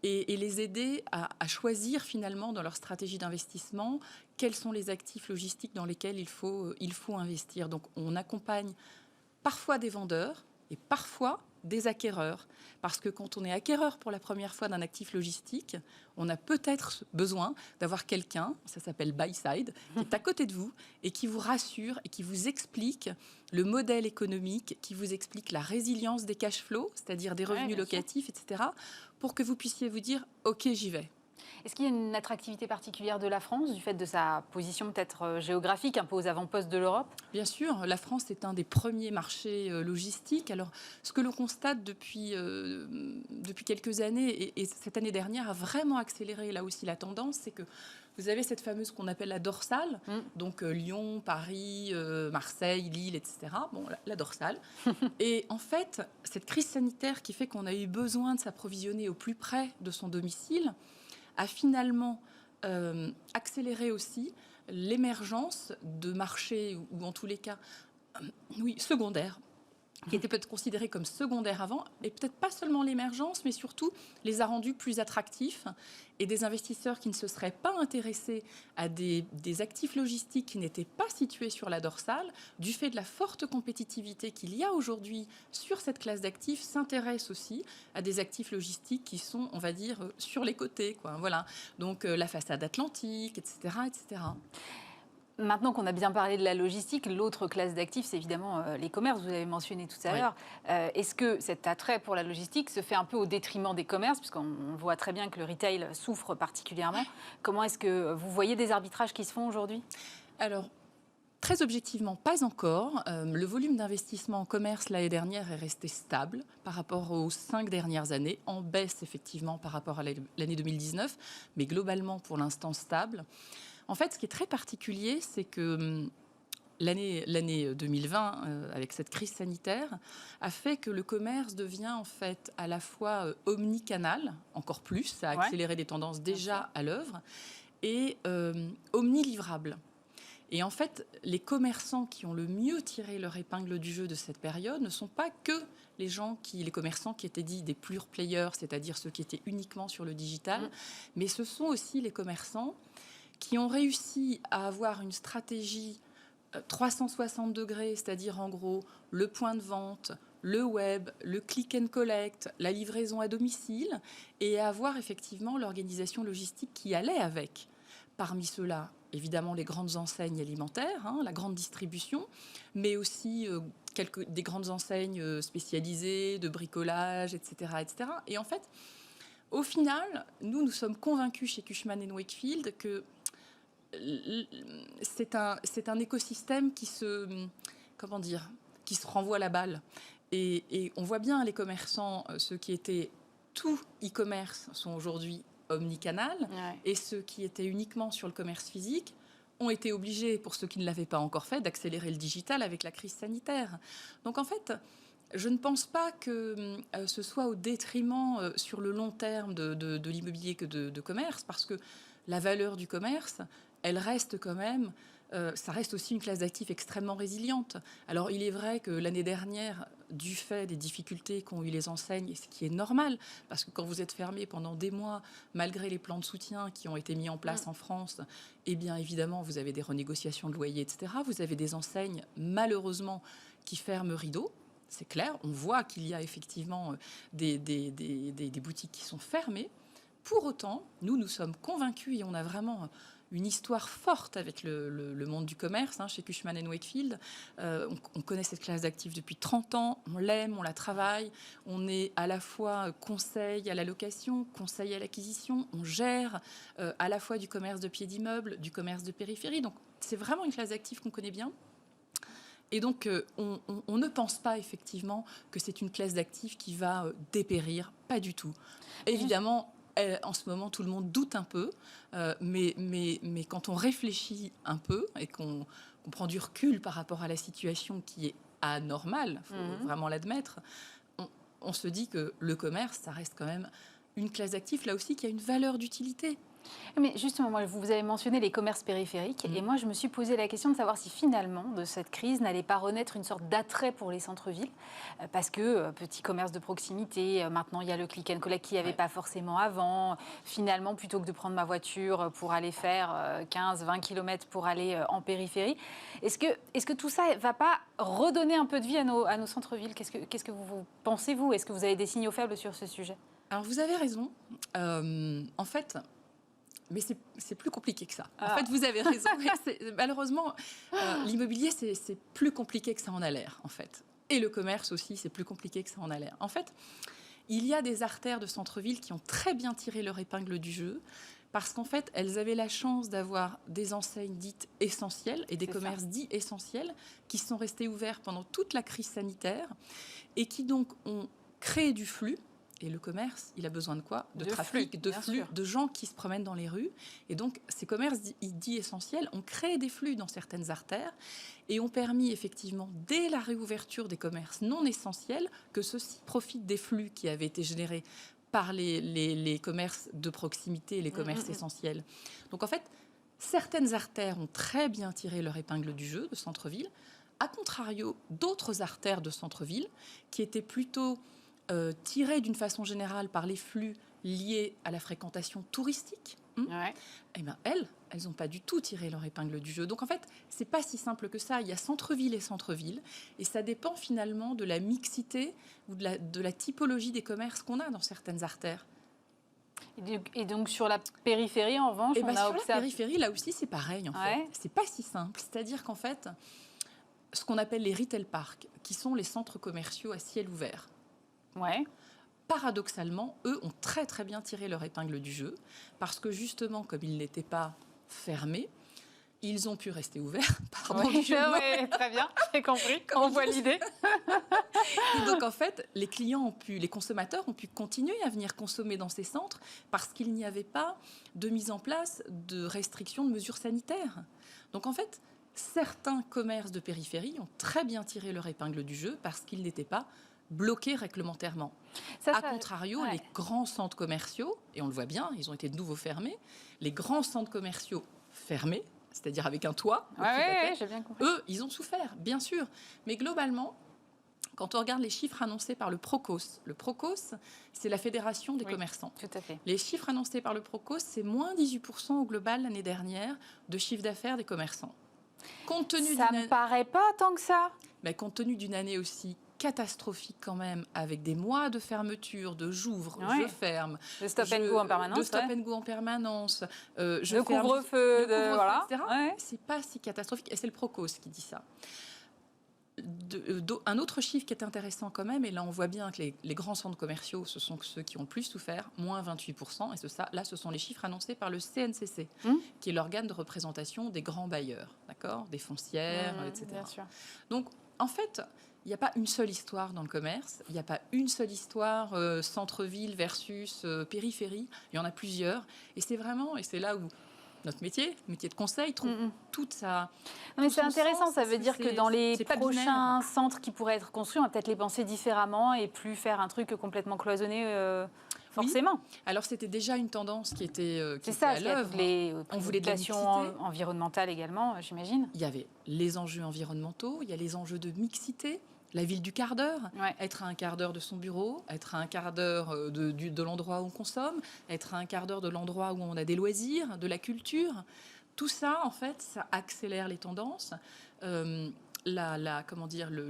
Speaker 3: et les aider à choisir finalement dans leur stratégie d'investissement quels sont les actifs logistiques dans lesquels il faut investir. Donc on accompagne parfois des vendeurs et parfois des acquéreurs. Parce que quand on est acquéreur pour la première fois d'un actif logistique, on a peut-être besoin d'avoir quelqu'un, ça s'appelle buy side, qui est à côté de vous et qui vous rassure et qui vous explique le modèle économique, qui vous explique la résilience des cash flows, c'est-à-dire des revenus locatifs, etc., pour que vous puissiez vous dire « Ok, j'y vais ».
Speaker 1: Est-ce qu'il y a une attractivité particulière de la France, du fait de sa position peut-être géographique, un peu aux avant-postes de l'Europe ?
Speaker 3: Bien sûr, la France est un des premiers marchés logistiques. Alors, ce que l'on constate depuis quelques années, et cette année dernière a vraiment accéléré là aussi la tendance, c'est que vous avez cette fameuse qu'on appelle la dorsale, donc Lyon, Paris, Marseille, Lille, etc. Bon, la dorsale. Et en fait, cette crise sanitaire qui fait qu'on a eu besoin de s'approvisionner au plus près de son domicile a finalement accéléré aussi l'émergence de marchés, ou en tous les cas, secondaires, qui étaient peut-être considérés comme secondaires avant, et peut-être pas seulement l'émergence, mais surtout les a rendus plus attractifs, et des investisseurs qui ne se seraient pas intéressés à des actifs logistiques qui n'étaient pas situés sur la dorsale, du fait de la forte compétitivité qu'il y a aujourd'hui sur cette classe d'actifs, s'intéressent aussi à des actifs logistiques qui sont, on va dire, sur les côtés, quoi. Voilà. Donc la façade atlantique, etc., etc.
Speaker 1: Maintenant qu'on a bien parlé de la logistique, l'autre classe d'actifs, c'est évidemment les commerces, vous avez mentionné tout à l'heure. Est-ce que cet attrait pour la logistique se fait un peu au détriment des commerces, puisqu'on voit très bien que le retail souffre particulièrement. Comment est-ce que vous voyez des arbitrages qui se font aujourd'hui ?
Speaker 3: Alors, très objectivement, pas encore. Le volume d'investissement en commerce l'année dernière est resté stable par rapport aux 5 dernières années, en baisse effectivement par rapport à l'année 2019, mais globalement pour l'instant stable. En fait, ce qui est très particulier, c'est que l'année 2020, avec cette crise sanitaire, a fait que le commerce devient en fait à la fois omnicanal, encore plus, ça a accéléré des tendances déjà à l'œuvre, et omnilivrable. Et en fait, les commerçants qui ont le mieux tiré leur épingle du jeu de cette période ne sont pas que les commerçants qui étaient dits des pure players, c'est-à-dire ceux qui étaient uniquement sur le digital, mais ce sont aussi les commerçants qui ont réussi à avoir une stratégie 360 degrés, c'est-à-dire en gros le point de vente, le web, le click and collect, la livraison à domicile, et à avoir effectivement l'organisation logistique qui allait avec. Parmi ceux-là, évidemment, les grandes enseignes alimentaires, la grande distribution, mais aussi des grandes enseignes spécialisées, de bricolage, etc., etc. Et en fait, au final, nous sommes convaincus chez Cushman & Wakefield que c'est un écosystème qui se renvoie la balle. Et on voit bien les commerçants, ceux qui étaient tout e-commerce sont aujourd'hui omnicanal, et ceux qui étaient uniquement sur le commerce physique ont été obligés, pour ceux qui ne l'avaient pas encore fait, d'accélérer le digital avec la crise sanitaire. Donc en fait, je ne pense pas que ce soit au détriment sur le long terme de l'immobilier que de commerce, parce que la valeur du commerce, elle reste quand même... ça reste aussi une classe d'actifs extrêmement résiliente. Alors, il est vrai que l'année dernière, du fait des difficultés qu'ont eu les enseignes, ce qui est normal, parce que quand vous êtes fermé pendant des mois, malgré les plans de soutien qui ont été mis en place en France, eh bien, évidemment, vous avez des renégociations de loyers, etc. Vous avez des enseignes, malheureusement, qui ferment rideau. C'est clair, on voit qu'il y a effectivement des boutiques qui sont fermées. Pour autant, nous sommes convaincus et on a vraiment une histoire forte avec le monde du commerce, chez Cushman & Wakefield. On connaît cette classe d'actifs depuis 30 ans, on l'aime, on la travaille, on est à la fois conseil à la location, conseil à l'acquisition, on gère à la fois du commerce de pieds d'immeubles, du commerce de périphérie. Donc, c'est vraiment une classe d'actifs qu'on connaît bien. Et donc, on ne pense pas effectivement que c'est une classe d'actifs qui va dépérir, pas du tout. Évidemment, en ce moment, tout le monde doute un peu, mais quand on réfléchit un peu et qu'on prend du recul par rapport à la situation qui est anormale, il faut vraiment l'admettre, on se dit que le commerce, ça reste quand même une classe d'actifs, là aussi, qui a une valeur d'utilité.
Speaker 1: Mais justement, vous avez mentionné les commerces périphériques et moi je me suis posé la question de savoir si finalement de cette crise n'allait pas renaître une sorte d'attrait pour les centres-villes parce que petit commerce de proximité, maintenant il y a le click and collect qu'il n'y avait pas forcément avant. Finalement, plutôt que de prendre ma voiture pour aller faire 15-20 km pour aller en périphérie, est-ce que tout ça ne va pas redonner un peu de vie à nos centres-villes? Qu'est-ce que vous pensez, vous? Est-ce que vous avez des signaux faibles sur ce sujet?
Speaker 3: Alors vous avez raison. En fait... Mais c'est plus compliqué que ça. En fait, vous avez raison. Malheureusement, l'immobilier, c'est plus compliqué que ça en a l'air, en fait. Et le commerce aussi, c'est plus compliqué que ça en a l'air. En fait, il y a des artères de centre-ville qui ont très bien tiré leur épingle du jeu parce qu'en fait, elles avaient la chance d'avoir des enseignes dites essentielles et des commerces dits essentiels qui sont restés ouverts pendant toute la crise sanitaire et qui donc ont créé du flux. Et le commerce, il a besoin de quoi? De trafic, de flux, de gens qui se promènent dans les rues. Et donc, ces commerces dits essentiels ont créé des flux dans certaines artères et ont permis effectivement, dès la réouverture des commerces non essentiels, que ceux-ci profitent des flux qui avaient été générés par les commerces de proximité et les commerces essentiels. Donc, en fait, certaines artères ont très bien tiré leur épingle du jeu de centre-ville. A contrario, d'autres artères de centre-ville qui étaient plutôt... tirées d'une façon générale par les flux liés à la fréquentation touristique, eh bien, elles n'ont pas du tout tiré leur épingle du jeu. Donc, en fait, c'est pas si simple que ça. Il y a centre-ville et centre-ville, et ça dépend finalement de la mixité ou de la typologie des commerces qu'on a dans certaines artères.
Speaker 1: Et donc, sur la périphérie, en revanche, on a
Speaker 3: sur
Speaker 1: observé...
Speaker 3: la périphérie, là aussi, c'est pareil, en fait. C'est pas si simple. C'est-à-dire qu'en fait, ce qu'on appelle les retail parks, qui sont les centres commerciaux à ciel ouvert, paradoxalement, eux ont très très bien tiré leur épingle du jeu parce que justement, comme ils n'étaient pas fermés, ils ont pu rester ouverts. Pardon,
Speaker 1: très bien, j'ai compris. On voit l'idée.
Speaker 3: Et donc en fait, les consommateurs ont pu continuer à venir consommer dans ces centres parce qu'il n'y avait pas de mise en place de restrictions de mesures sanitaires. Donc en fait, certains commerces de périphérie ont très bien tiré leur épingle du jeu parce qu'ils n'étaient pas bloqués réglementairement. A contrario, les grands centres commerciaux, et on le voit bien, ils ont été de nouveau fermés, les grands centres commerciaux fermés, c'est-à-dire avec un toit,
Speaker 1: j'ai bien compris.
Speaker 3: eux, ils ont souffert, bien sûr. Mais globalement, quand on regarde les chiffres annoncés par le Procos, c'est la fédération des commerçants.
Speaker 1: Tout à fait.
Speaker 3: Les chiffres annoncés par le Procos, c'est moins 18% au global l'année dernière de chiffre d'affaires des commerçants.
Speaker 1: Ça ne me paraît pas tant que ça.
Speaker 3: Compte tenu d'une année aussi catastrophique quand même, avec des mois de fermeture, de j'ouvre, je ferme.
Speaker 1: De stop and go en permanence.
Speaker 3: De stop and go en permanence.
Speaker 1: De couvre-feu,
Speaker 3: etc. C'est pas si catastrophique. Et c'est le Procos qui dit ça. Un autre chiffre qui est intéressant quand même, et là on voit bien que les grands centres commerciaux, ce sont ceux qui ont le plus souffert, moins 28%, et là ce sont les chiffres annoncés par le CNCC, qui est l'organe de représentation des grands bailleurs, d'accord, des foncières, etc.
Speaker 1: Bien sûr.
Speaker 3: Donc en fait, il n'y a pas une seule histoire dans le commerce, il n'y a pas une seule histoire centre-ville versus périphérie, il y en a plusieurs, et c'est là où notre métier de conseil, trouve toute sa...
Speaker 1: Non, mais c'est intéressant, ça veut dire que dans les prochains centres qui pourraient être construits, on va peut-être les penser différemment et plus faire un truc complètement cloisonné. forcément.
Speaker 3: Oui. Alors, c'était déjà une tendance qui était
Speaker 1: à l'œuvre.
Speaker 3: On voulait de la mixité.
Speaker 1: Environnementale également, j'imagine.
Speaker 3: Il y avait les enjeux environnementaux, il y a les enjeux de mixité. La ville du quart d'heure, être à un quart d'heure de son bureau, être à un quart d'heure de l'endroit où on consomme, être à un quart d'heure de l'endroit où on a des loisirs, de la culture. Tout ça, en fait, ça accélère les tendances. Le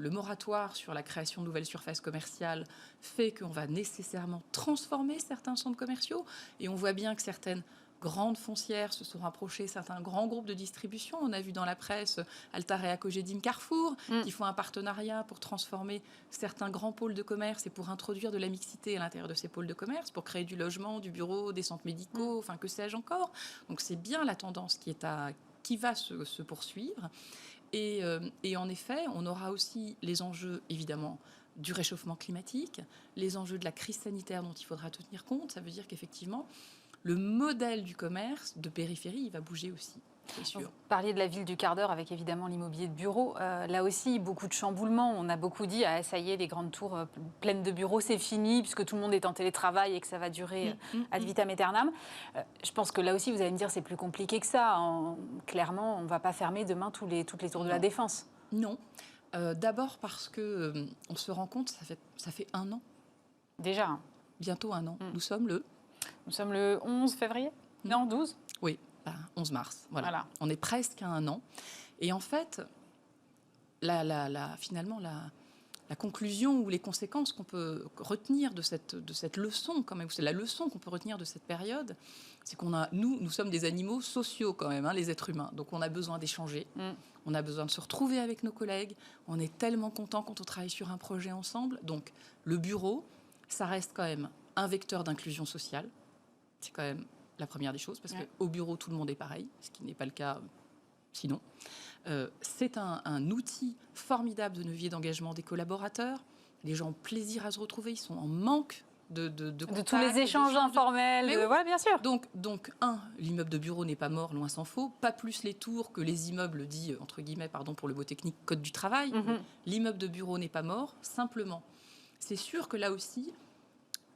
Speaker 3: moratoire sur la création de nouvelles surfaces commerciales fait qu'on va nécessairement transformer certains centres commerciaux. Et on voit bien que certaines grandes foncières se sont rapprochées, certains grands groupes de distribution. On a vu dans la presse Altarea, Cogedim, Carrefour, qui font un partenariat pour transformer certains grands pôles de commerce et pour introduire de la mixité à l'intérieur de ces pôles de commerce, pour créer du logement, du bureau, des centres médicaux, enfin que sais-je encore. Donc c'est bien la tendance qui va se poursuivre. Et en effet, on aura aussi les enjeux, évidemment, du réchauffement climatique, les enjeux de la crise sanitaire dont il faudra tenir compte. Ça veut dire qu'effectivement, le modèle du commerce de périphérie, il va bouger aussi, c'est sûr.
Speaker 1: Vous parliez de la ville du quart d'heure avec évidemment l'immobilier de bureaux. Là aussi, beaucoup de chamboulements. On a beaucoup dit, ça y est, les grandes tours pleines de bureaux, c'est fini, puisque tout le monde est en télétravail et que ça va durer ad vitam aeternam. Je pense que là aussi, vous allez me dire, c'est plus compliqué que ça. Clairement, on ne va pas fermer demain toutes les tours de la Défense.
Speaker 3: Non. D'abord parce qu'on se rend compte, ça fait 1 an.
Speaker 1: Déjà.
Speaker 3: Bientôt 1 an. Nous sommes
Speaker 1: le 11 février ? Non, 12 ?
Speaker 3: Oui, 11 mars. Voilà. On est presque à 1 an. Et en fait, finalement, la conclusion ou les conséquences qu'on peut retenir de cette leçon, quand même, c'est la leçon qu'on peut retenir de cette période, c'est nous sommes des animaux sociaux quand même, les êtres humains. Donc on a besoin d'échanger, on a besoin de se retrouver avec nos collègues. On est tellement content quand on travaille sur un projet ensemble. Donc le bureau, ça reste quand même un vecteur d'inclusion sociale. C'est quand même la première des choses, parce qu'au bureau, tout le monde est pareil, ce qui n'est pas le cas sinon. C'est un outil formidable de levier d'engagement des collaborateurs. Les gens ont plaisir à se retrouver, ils sont en manque de
Speaker 1: tous les échanges informels. Voilà, bien sûr.
Speaker 3: Donc, l'immeuble de bureau n'est pas mort, loin s'en faut. Pas plus les tours que les immeubles dits, entre guillemets, pardon pour le mot technique, code du travail. L'immeuble de bureau n'est pas mort. Simplement, c'est sûr que là aussi,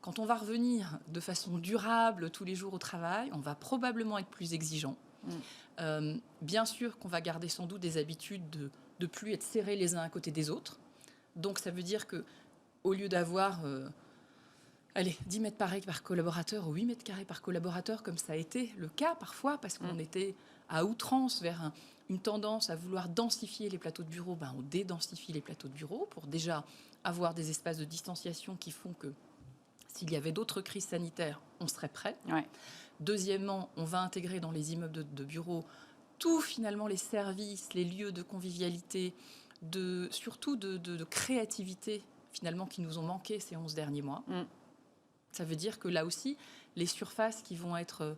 Speaker 3: quand on va revenir de façon durable tous les jours au travail, on va probablement être plus exigeant. Bien sûr qu'on va garder sans doute des habitudes de plus être serrés les uns à côté des autres. Donc ça veut dire qu'au lieu d'avoir 10 mètres carrés par collaborateur ou 8 mètres carrés par collaborateur, comme ça a été le cas parfois, parce qu'on était à outrance vers une tendance à vouloir densifier les plateaux de bureau, on dédensifie les plateaux de bureau pour déjà avoir des espaces de distanciation qui font que s'il y avait d'autres crises sanitaires, on serait prêt. Deuxièmement, on va intégrer dans les immeubles de bureaux tous finalement les services, les lieux de convivialité, surtout de créativité finalement qui nous ont manqué ces 11 derniers mois. Ça veut dire que là aussi, les surfaces qui vont être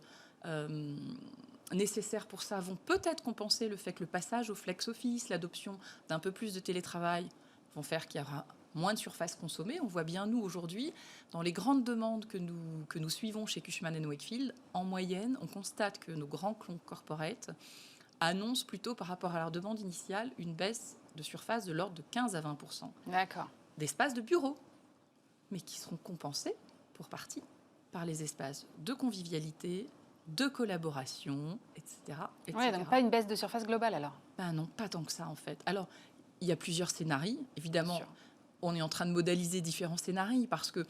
Speaker 3: nécessaires pour ça vont peut-être compenser le fait que le passage au flex office, l'adoption d'un peu plus de télétravail vont faire qu'il y aura moins de surface consommée. On voit bien, nous, aujourd'hui, dans les grandes demandes que nous suivons chez Cushman & Wakefield, en moyenne, on constate que nos grands corporates annoncent plutôt, par rapport à leur demande initiale, une baisse de surface de l'ordre de 15 à 20%.
Speaker 1: D'accord.
Speaker 3: D'espaces de bureau, mais qui seront compensés, pour partie, par les espaces de convivialité, de collaboration, etc.
Speaker 1: Oui, donc pas une baisse de surface globale, alors ?
Speaker 3: Non, pas tant que ça, en fait. Alors, il y a plusieurs scénarios, évidemment. On est en train de modéliser différents scénarios parce que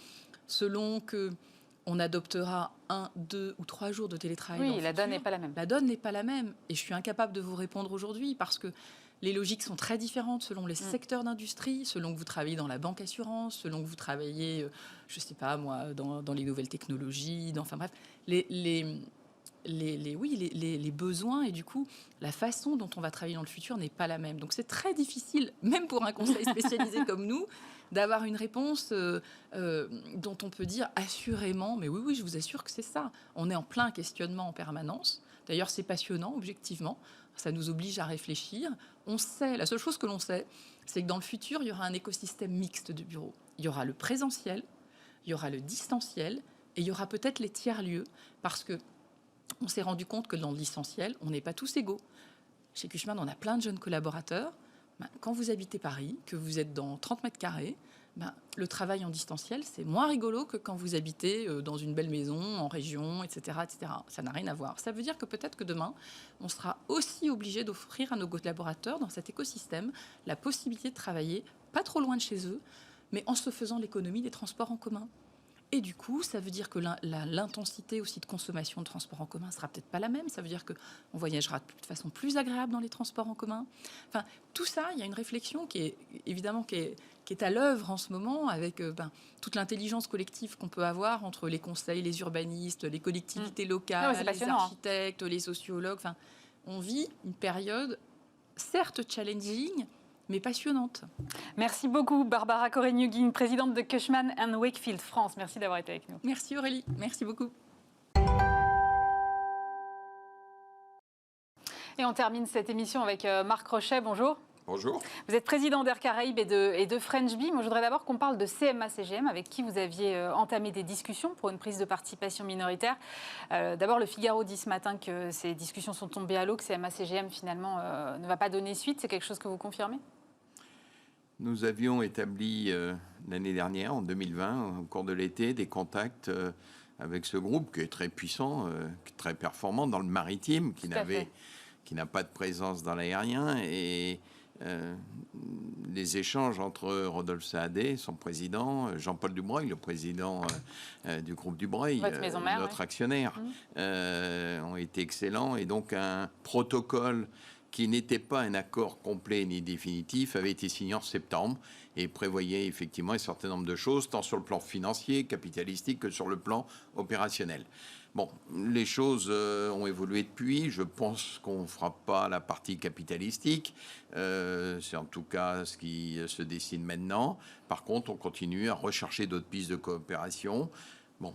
Speaker 3: selon qu'on adoptera 1, 2 ou 3 jours de télétravail,
Speaker 1: oui, la donne n'est pas la même.
Speaker 3: La donne n'est pas la même. Et je suis incapable de vous répondre aujourd'hui parce que les logiques sont très différentes selon les secteurs d'industrie, selon que vous travaillez dans la banque assurance, selon que vous travaillez, je ne sais pas moi, dans les nouvelles technologies, enfin bref, les besoins et du coup, la façon dont on va travailler dans le futur n'est pas la même. Donc c'est très difficile, même pour un conseil spécialisé comme nous, d'avoir une réponse dont on peut dire assurément, mais oui, je vous assure que c'est ça. On est en plein questionnement en permanence. D'ailleurs, c'est passionnant, objectivement. Ça nous oblige à réfléchir. On sait, la seule chose que l'on sait, c'est que dans le futur, il y aura un écosystème mixte de bureaux. Il y aura le présentiel, il y aura le distanciel et il y aura peut-être les tiers-lieux parce que on s'est rendu compte que dans le distanciel, on n'est pas tous égaux. Chez Cushman, on a plein de jeunes collaborateurs. Quand vous habitez Paris, que vous êtes dans 30 mètres carrés, le travail en distanciel, c'est moins rigolo que quand vous habitez dans une belle maison, en région, etc., etc. Ça n'a rien à voir. Ça veut dire que peut-être que demain, on sera aussi obligé d'offrir à nos collaborateurs dans cet écosystème la possibilité de travailler pas trop loin de chez eux, mais en se faisant l'économie des transports en commun. Et du coup, ça veut dire que l'intensité aussi de consommation de transports en commun sera peut-être pas la même. Ça veut dire qu'on voyagera de façon plus agréable dans les transports en commun. Enfin, tout ça, il y a une réflexion qui est évidemment qui est à l'œuvre en ce moment avec toute l'intelligence collective qu'on peut avoir entre les conseils, les urbanistes, les collectivités locales, les architectes, les sociologues. Enfin, on vit une période certes challenging, mais passionnante.
Speaker 1: Merci beaucoup, Barbara Corén-Huguin, présidente de Cushman & Wakefield France. Merci d'avoir été avec nous.
Speaker 3: Merci Aurélie, merci beaucoup.
Speaker 1: Et on termine cette émission avec Marc Rochet. Bonjour.
Speaker 4: Bonjour.
Speaker 1: Vous êtes président d'Air Caraïbes et de French Bee. Moi, je voudrais d'abord qu'on parle de CMA-CGM, avec qui vous aviez entamé des discussions pour une prise de participation minoritaire. D'abord, le Figaro dit ce matin que ces discussions sont tombées à l'eau, que CMA-CGM, finalement, ne va pas donner suite. C'est quelque chose que vous confirmez ?
Speaker 4: Nous avions établi l'année dernière, en 2020, au cours de l'été, des contacts avec ce groupe qui est très puissant, très performant dans le maritime, qui n'a pas de présence dans l'aérien. Et les échanges entre Rodolphe Saadé, son président, Jean-Paul Dubreuil, le président du groupe Dubreuil, notre actionnaire, ont été excellents. Et donc un protocole qui n'était pas un accord complet ni définitif, avait été signé en septembre et prévoyait effectivement un certain nombre de choses, tant sur le plan financier, capitalistique, que sur le plan opérationnel. Bon, les choses ont évolué depuis. Je pense qu'on ne fera pas la partie capitalistique. C'est en tout cas ce qui se dessine maintenant. Par contre, on continue à rechercher d'autres pistes de coopération. Bon,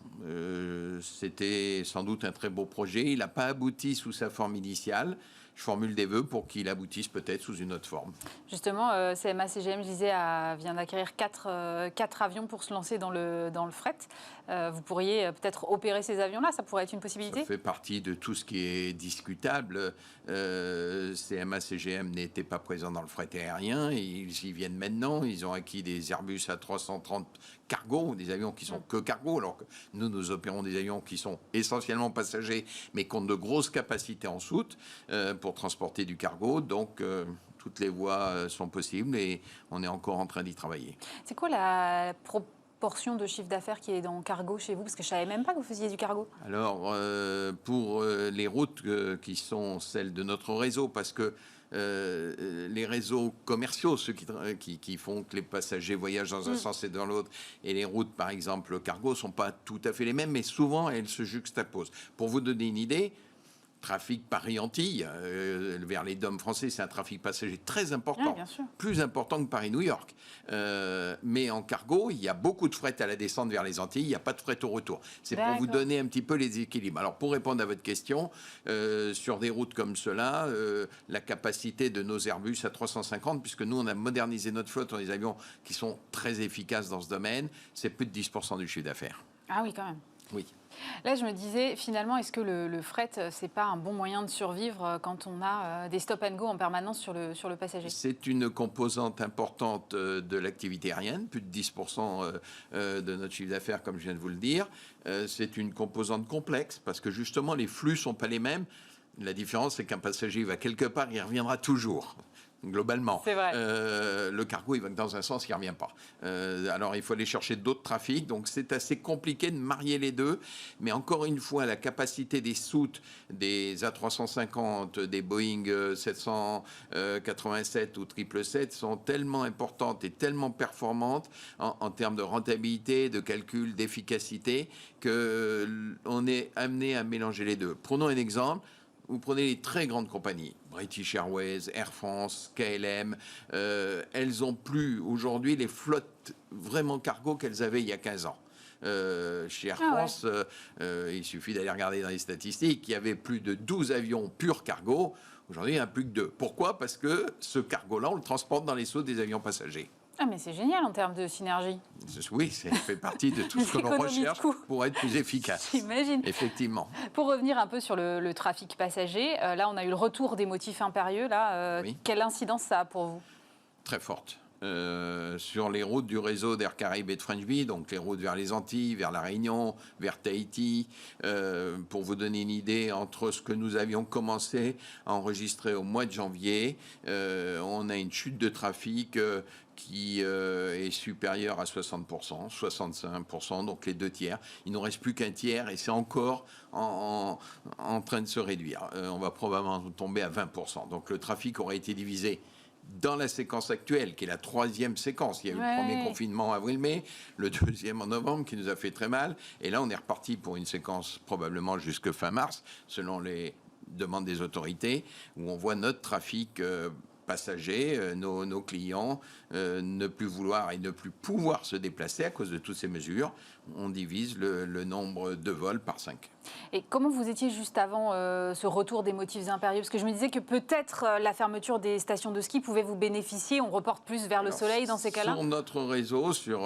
Speaker 4: c'était sans doute un très beau projet. Il n'a pas abouti sous sa forme initiale. Je formule des vœux pour qu'il aboutisse peut-être sous une autre forme.
Speaker 1: Justement, CMA-CGM, je disais, vient d'acquérir 4 avions pour se lancer dans le fret. Vous pourriez peut-être opérer ces avions-là, ça pourrait être une possibilité ?
Speaker 4: Ça fait partie de tout ce qui est discutable. CMA-CGM n'était pas présent dans le fret aérien. Ils y viennent maintenant. Ils ont acquis des Airbus A330 cargo, des avions qui sont que cargo, alors que nous opérons des avions qui sont essentiellement passagers, mais qui ont de grosses capacités en soute pour transporter du cargo. Donc, toutes les voies sont possibles et on est encore en train d'y travailler.
Speaker 1: C'est quoi la proportion de chiffre d'affaires qui est dans cargo chez vous ? Parce que je ne savais même pas que vous faisiez du cargo.
Speaker 4: Alors, pour les routes qui sont celles de notre réseau, parce que les réseaux commerciaux, ceux qui font que les passagers voyagent dans un sens et dans l'autre, et les routes, par exemple, le cargo, ne sont pas tout à fait les mêmes, mais souvent, elles se juxtaposent. Pour vous donner une idée, trafic Paris-Antilles, vers les DOM français, c'est un trafic passager très important, plus important que Paris-New York. Mais en cargo, il y a beaucoup de fret à la descente vers les Antilles, il n'y a pas de fret au retour. C'est pour vous donner un petit peu les équilibres. Alors, pour répondre à votre question, sur des routes comme cela, la capacité de nos Airbus à 350, puisque nous, on a modernisé notre flotte, on a des avions qui sont très efficaces dans ce domaine, c'est plus de 10% du chiffre d'affaires.
Speaker 1: Ah oui, quand même.
Speaker 4: Oui.
Speaker 1: Là, je me disais, finalement, est-ce que le fret, c'est pas un bon moyen de survivre quand on a des stop and go en permanence sur le passager ?
Speaker 4: C'est une composante importante de l'activité aérienne, plus de 10% de notre chiffre d'affaires, comme je viens de vous le dire. C'est une composante complexe, parce que justement, les flux sont pas les mêmes. La différence, c'est qu'un passager va quelque part, il reviendra toujours. Globalement,
Speaker 1: c'est vrai.
Speaker 4: Le cargo, il va dans un sens, il ne revient pas. Alors, il faut aller chercher d'autres trafics. Donc, c'est assez compliqué de marier les deux. Mais encore une fois, la capacité des soutes, des A350, des Boeing 787 ou 777 sont tellement importantes et tellement performantes en termes de rentabilité, de calcul, d'efficacité, qu'on est amené à mélanger les deux. Prenons un exemple. Vous prenez les très grandes compagnies, British Airways, Air France, KLM, elles n'ont plus aujourd'hui les flottes vraiment cargo qu'elles avaient il y a 15 ans. Chez Air France, il suffit d'aller regarder dans les statistiques, il y avait plus de 12 avions purs cargo. Aujourd'hui, il n'y en a plus que 2. Pourquoi ? Parce que ce cargo-là, on le transporte dans les seaux des avions passagers.
Speaker 1: Ah, mais c'est génial en termes de synergie.
Speaker 4: Oui, ça fait partie de tout ce que l'on recherche pour être plus efficace.
Speaker 1: J'imagine.
Speaker 4: Effectivement.
Speaker 1: Pour revenir un peu sur le trafic passager, là, on a eu le retour des motifs impérieux. Là, quelle incidence ça a pour vous ?
Speaker 4: Très forte. sur les routes du réseau d'Air Caraïbes et de French Bee, donc les routes vers les Antilles, vers la Réunion, vers Tahiti. Pour vous donner une idée, entre ce que nous avions commencé à enregistrer au mois de janvier, on a une chute de trafic qui est supérieure à 60%, 65%, donc les 2 tiers. Il ne nous reste plus qu'un tiers et c'est encore en train de se réduire. On va probablement tomber à 20%. Donc le trafic aurait été divisé dans la séquence actuelle, qui est la 3e séquence. Il y a eu le premier confinement en avril-mai, le 2e en novembre, qui nous a fait très mal. Et là, on est reparti pour une séquence probablement jusque fin mars, selon les demandes des autorités, où on voit notre trafic passagers, nos clients, ne plus vouloir et ne plus pouvoir se déplacer à cause de toutes ces mesures. On divise le nombre de vols par 5.
Speaker 1: Et comment vous étiez juste avant ce retour des motifs impérieux? Parce que je me disais que peut-être la fermeture des stations de ski pouvait vous bénéficier. On reporte plus vers le soleil dans ces cas-là?
Speaker 4: Sur notre réseau, sur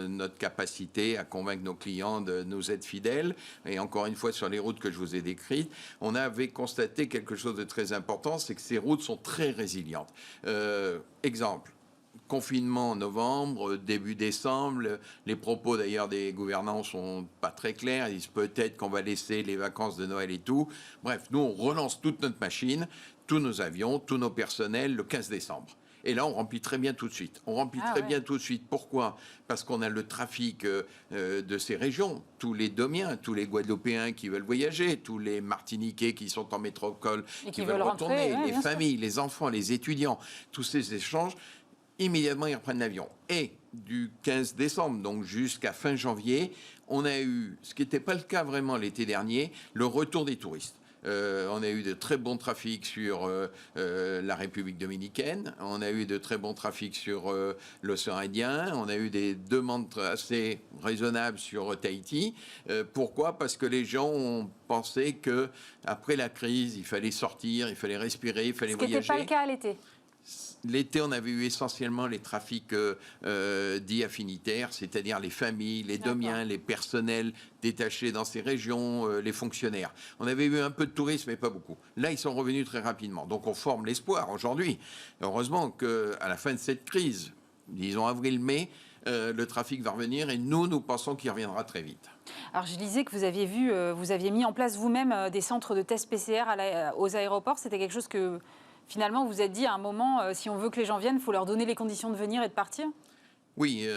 Speaker 4: notre capacité à convaincre nos clients de nous être fidèles, et encore une fois sur les routes que je vous ai décrites, on avait constaté quelque chose de très important, c'est que ces routes sont très résilientes. Exemple. Confinement en novembre, début décembre, les propos d'ailleurs des gouvernants sont pas très clairs, ils disent peut-être qu'on va laisser les vacances de Noël et tout. Bref, nous on relance toute notre machine, tous nos avions, tous nos personnels le 15 décembre. Et là, on remplit très bien tout de suite. On remplit très bien tout de suite. Pourquoi? Parce qu'on a le trafic de ces régions. Tous les Domiens, tous les Guadeloupéens qui veulent voyager, tous les Martiniquais qui sont en métropole, qui veulent retourner, les familles, les enfants, les étudiants, tous ces échanges. Immédiatement, ils reprennent l'avion. Et du 15 décembre, donc jusqu'à fin janvier, on a eu, ce qui n'était pas le cas vraiment l'été dernier, le retour des touristes. On a eu de très bons trafics sur la République dominicaine, on a eu de très bons trafics sur l'océan Indien, on a eu des demandes assez raisonnables sur Tahiti. Pourquoi? Parce que les gens ont pensé qu'après la crise, il fallait sortir, il fallait respirer, il fallait voyager.
Speaker 1: Ce qui n'était pas le cas à l'été.
Speaker 4: L'été, on avait eu essentiellement les trafics dits affinitaires, c'est-à-dire les familles, les domiens, les personnels détachés dans ces régions, les fonctionnaires. On avait eu un peu de tourisme, mais pas beaucoup. Là, ils sont revenus très rapidement. Donc, on forme l'espoir aujourd'hui. Heureusement qu'à la fin de cette crise, disons avril-mai, le trafic va revenir et nous pensons qu'il reviendra très vite.
Speaker 1: Alors, je disais que vous aviez mis en place vous-même des centres de tests PCR aux aéroports. C'était quelque chose que... Finalement, vous vous êtes dit à un moment, si on veut que les gens viennent, il faut leur donner les conditions de venir et de partir?
Speaker 4: Oui,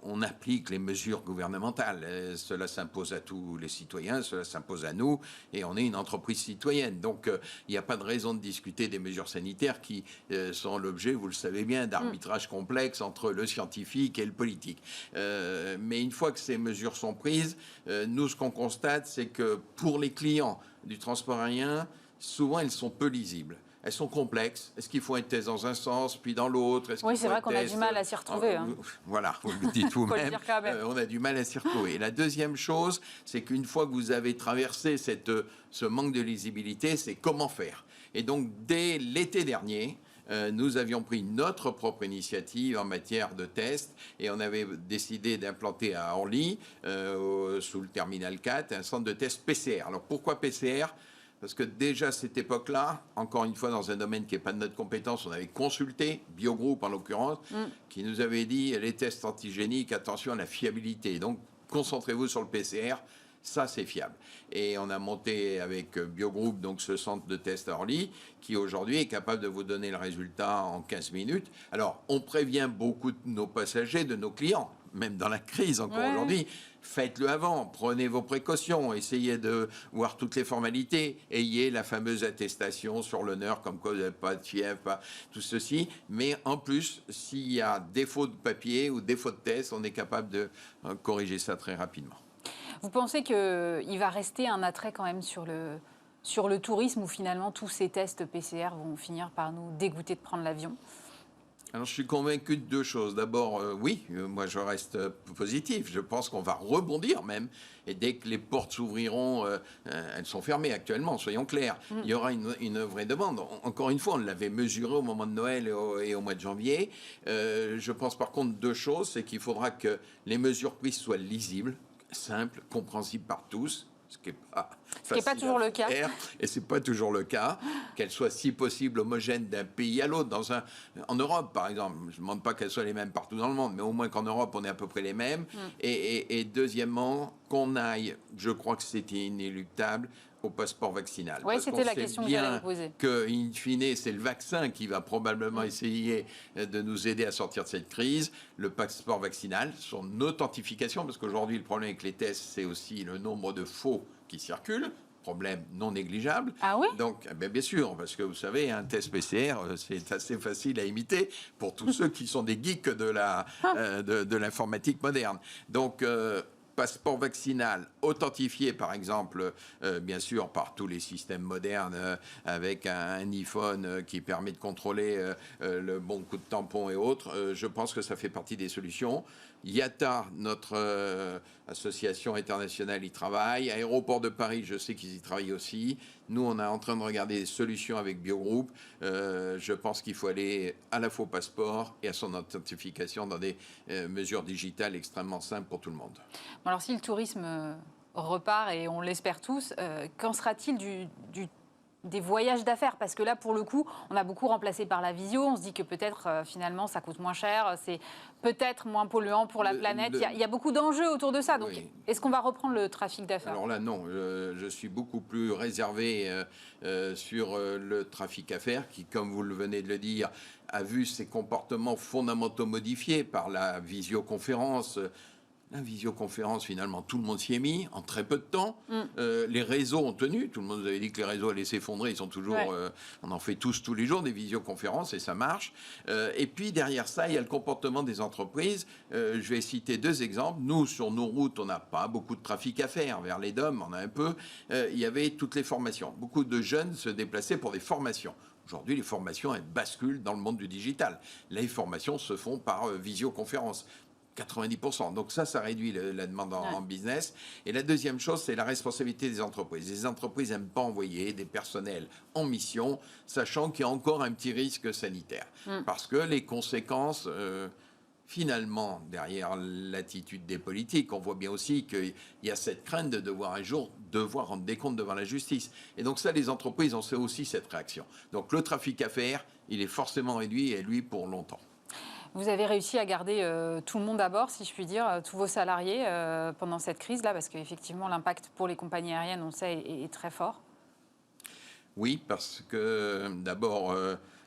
Speaker 4: on applique les mesures gouvernementales. Cela s'impose à tous les citoyens, cela s'impose à nous, et on est une entreprise citoyenne. Donc, il n'y a pas de raison de discuter des mesures sanitaires qui sont l'objet, vous le savez bien, d'arbitrage complexe entre le scientifique et le politique. Mais une fois que ces mesures sont prises, nous, ce qu'on constate, c'est que pour les clients du transport aérien, souvent, elles sont peu lisibles. Elles sont complexes. Est-ce qu'il faut être test dans un sens, puis dans l'autre?
Speaker 1: Oui, c'est vrai qu'on a du mal à s'y retrouver.
Speaker 4: Voilà, vous le dites vous-même. On a du mal à s'y retrouver. Et la deuxième chose, c'est qu'une fois que vous avez traversé ce manque de lisibilité, c'est comment faire. Et donc, dès l'été dernier, nous avions pris notre propre initiative en matière de tests et on avait décidé d'implanter à Orly, sous le terminal 4, un centre de test PCR. Alors, pourquoi PCR ? Parce que déjà à cette époque-là, encore une fois dans un domaine qui n'est pas de notre compétence, on avait consulté, Biogroup en l'occurrence, qui nous avait dit les tests antigéniques, attention à la fiabilité. Donc concentrez-vous sur le PCR, ça c'est fiable. Et on a monté avec Biogroup donc ce centre de test à Orly, qui aujourd'hui est capable de vous donner le résultat en 15 minutes. Alors on prévient beaucoup de nos passagers, de nos clients, même dans la crise encore aujourd'hui. Faites-le avant, prenez vos précautions, essayez de voir toutes les formalités, ayez la fameuse attestation sur l'honneur, comme quoi vous n'avez pas de fièvre, pas tout ceci. Mais en plus, s'il y a défaut de papier ou défaut de test, on est capable de corriger ça très rapidement.
Speaker 1: Vous pensez qu'il va rester un attrait quand même sur le tourisme, où finalement tous ces tests PCR vont finir par nous dégoûter de prendre l'avion?
Speaker 4: Alors, je suis convaincu de deux choses. D'abord, oui, moi je reste positif. Je pense qu'on va rebondir même. Et dès que les portes s'ouvriront, elles sont fermées actuellement, soyons clairs. Il y aura une vraie demande. Encore une fois, on l'avait mesuré au moment de Noël et au mois de janvier. Je pense par contre deux choses. C'est qu'il faudra que les mesures prises soient lisibles, simples, compréhensibles par tous. ce qui n'est
Speaker 1: pas toujours le cas.
Speaker 4: Et ce n'est pas toujours le cas, qu'elle soit si possible homogène d'un pays à l'autre. En Europe, par exemple, je ne demande pas qu'elles soient les mêmes partout dans le monde, mais au moins qu'en Europe, on est à peu près les mêmes. Et deuxièmement, qu'on aille, je crois que c'était inéluctable, au passeport vaccinal.
Speaker 1: Oui, c'était la question que j'allais vous poser.
Speaker 4: Que, in fine, c'est le vaccin qui va probablement essayer de nous aider à sortir de cette crise. Le passeport vaccinal, son authentification, parce qu'aujourd'hui, le problème avec les tests, c'est aussi le nombre de faux qui circulent. Problème non négligeable.
Speaker 1: Ah oui ?
Speaker 4: Donc, bien sûr, parce que vous savez, un test PCR, c'est assez facile à imiter pour tous ceux qui sont des geeks de l'informatique moderne. Donc, passeport vaccinal authentifié, par exemple, bien sûr, par tous les systèmes modernes, avec un iPhone qui permet de contrôler le bon coup de tampon et autres. Je pense que ça fait partie des solutions. IATA, notre association internationale, y travaille. Aéroport de Paris, je sais qu'ils y travaillent aussi. Nous, on est en train de regarder des solutions avec Biogroup. Je pense qu'il faut aller à la fois au passeport et à son authentification dans des mesures digitales extrêmement simples pour tout le monde.
Speaker 1: Bon, alors, si le tourisme repart, et on l'espère tous, qu'en sera-t-il des voyages d'affaires? Parce que là, pour le coup, on a beaucoup remplacé par la visio. On se dit que peut-être, finalement, ça coûte moins cher. C'est peut-être moins polluant pour la planète. Il y a beaucoup d'enjeux autour de ça. Donc, oui. Est-ce qu'on va reprendre le trafic d'affaires?
Speaker 4: Alors là, non. Je suis beaucoup plus réservé sur le trafic d'affaires qui, comme vous le venez de le dire, a vu ses comportements fondamentaux modifiés par la visioconférence. La visioconférence, finalement, tout le monde s'y est mis en très peu de temps. Les réseaux ont tenu. Tout le monde nous avait dit que les réseaux allaient s'effondrer. Ils sont toujours... on en fait tous les jours des visioconférences et ça marche. Et puis, derrière ça, il y a le comportement des entreprises. Je vais citer 2 exemples. Nous, sur nos routes, on n'a pas beaucoup de trafic à faire. Vers les DOM, on a un peu. Il y avait toutes les formations. Beaucoup de jeunes se déplaçaient pour des formations. Aujourd'hui, les formations, elles basculent dans le monde du digital. Les formations se font par visioconférence. 90%. Donc ça réduit la demande en business. Et la deuxième chose, c'est la responsabilité des entreprises. Les entreprises n'aiment pas envoyer des personnels en mission, sachant qu'il y a encore un petit risque sanitaire. Parce que les conséquences... finalement, derrière l'attitude des politiques, on voit bien aussi qu'il y a cette crainte de devoir un jour rendre des comptes devant la justice. Et donc ça, les entreprises ont aussi cette réaction. Donc le trafic à faire, il est forcément réduit, et lui, pour longtemps.
Speaker 1: Vous avez réussi à garder tout le monde à bord, si je puis dire, tous vos salariés pendant cette crise-là, parce qu'effectivement, l'impact pour les compagnies aériennes, on le sait, est très fort.
Speaker 4: Oui, parce que d'abord...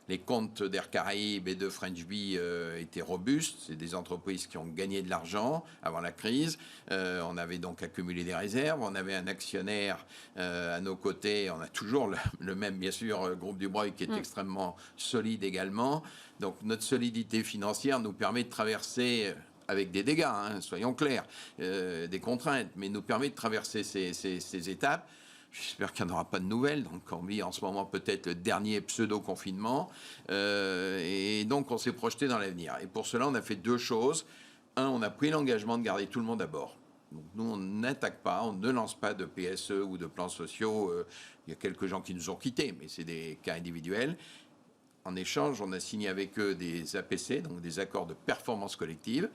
Speaker 4: les comptes d'Air Caraïbes et de French Bee étaient robustes. C'est des entreprises qui ont gagné de l'argent avant la crise. On avait donc accumulé des réserves. On avait un actionnaire à nos côtés. On a toujours le même, bien sûr, groupe Dubreuil qui est extrêmement solide également. Donc notre solidité financière nous permet de traverser... avec des dégâts, soyons clairs, des contraintes, mais nous permet de traverser ces étapes. J'espère qu'il n'y en aura pas de nouvelles. Donc, on vit en ce moment peut-être le dernier pseudo-confinement. Et donc, on s'est projeté dans l'avenir. Et pour cela, on a fait 2 choses. On a pris l'engagement de garder tout le monde à bord. Donc, nous, on n'attaque pas, on ne lance pas de PSE ou de plans sociaux. Il y a quelques gens qui nous ont quittés, mais c'est des cas individuels. En échange, on a signé avec eux des APC, donc des accords de performance collective.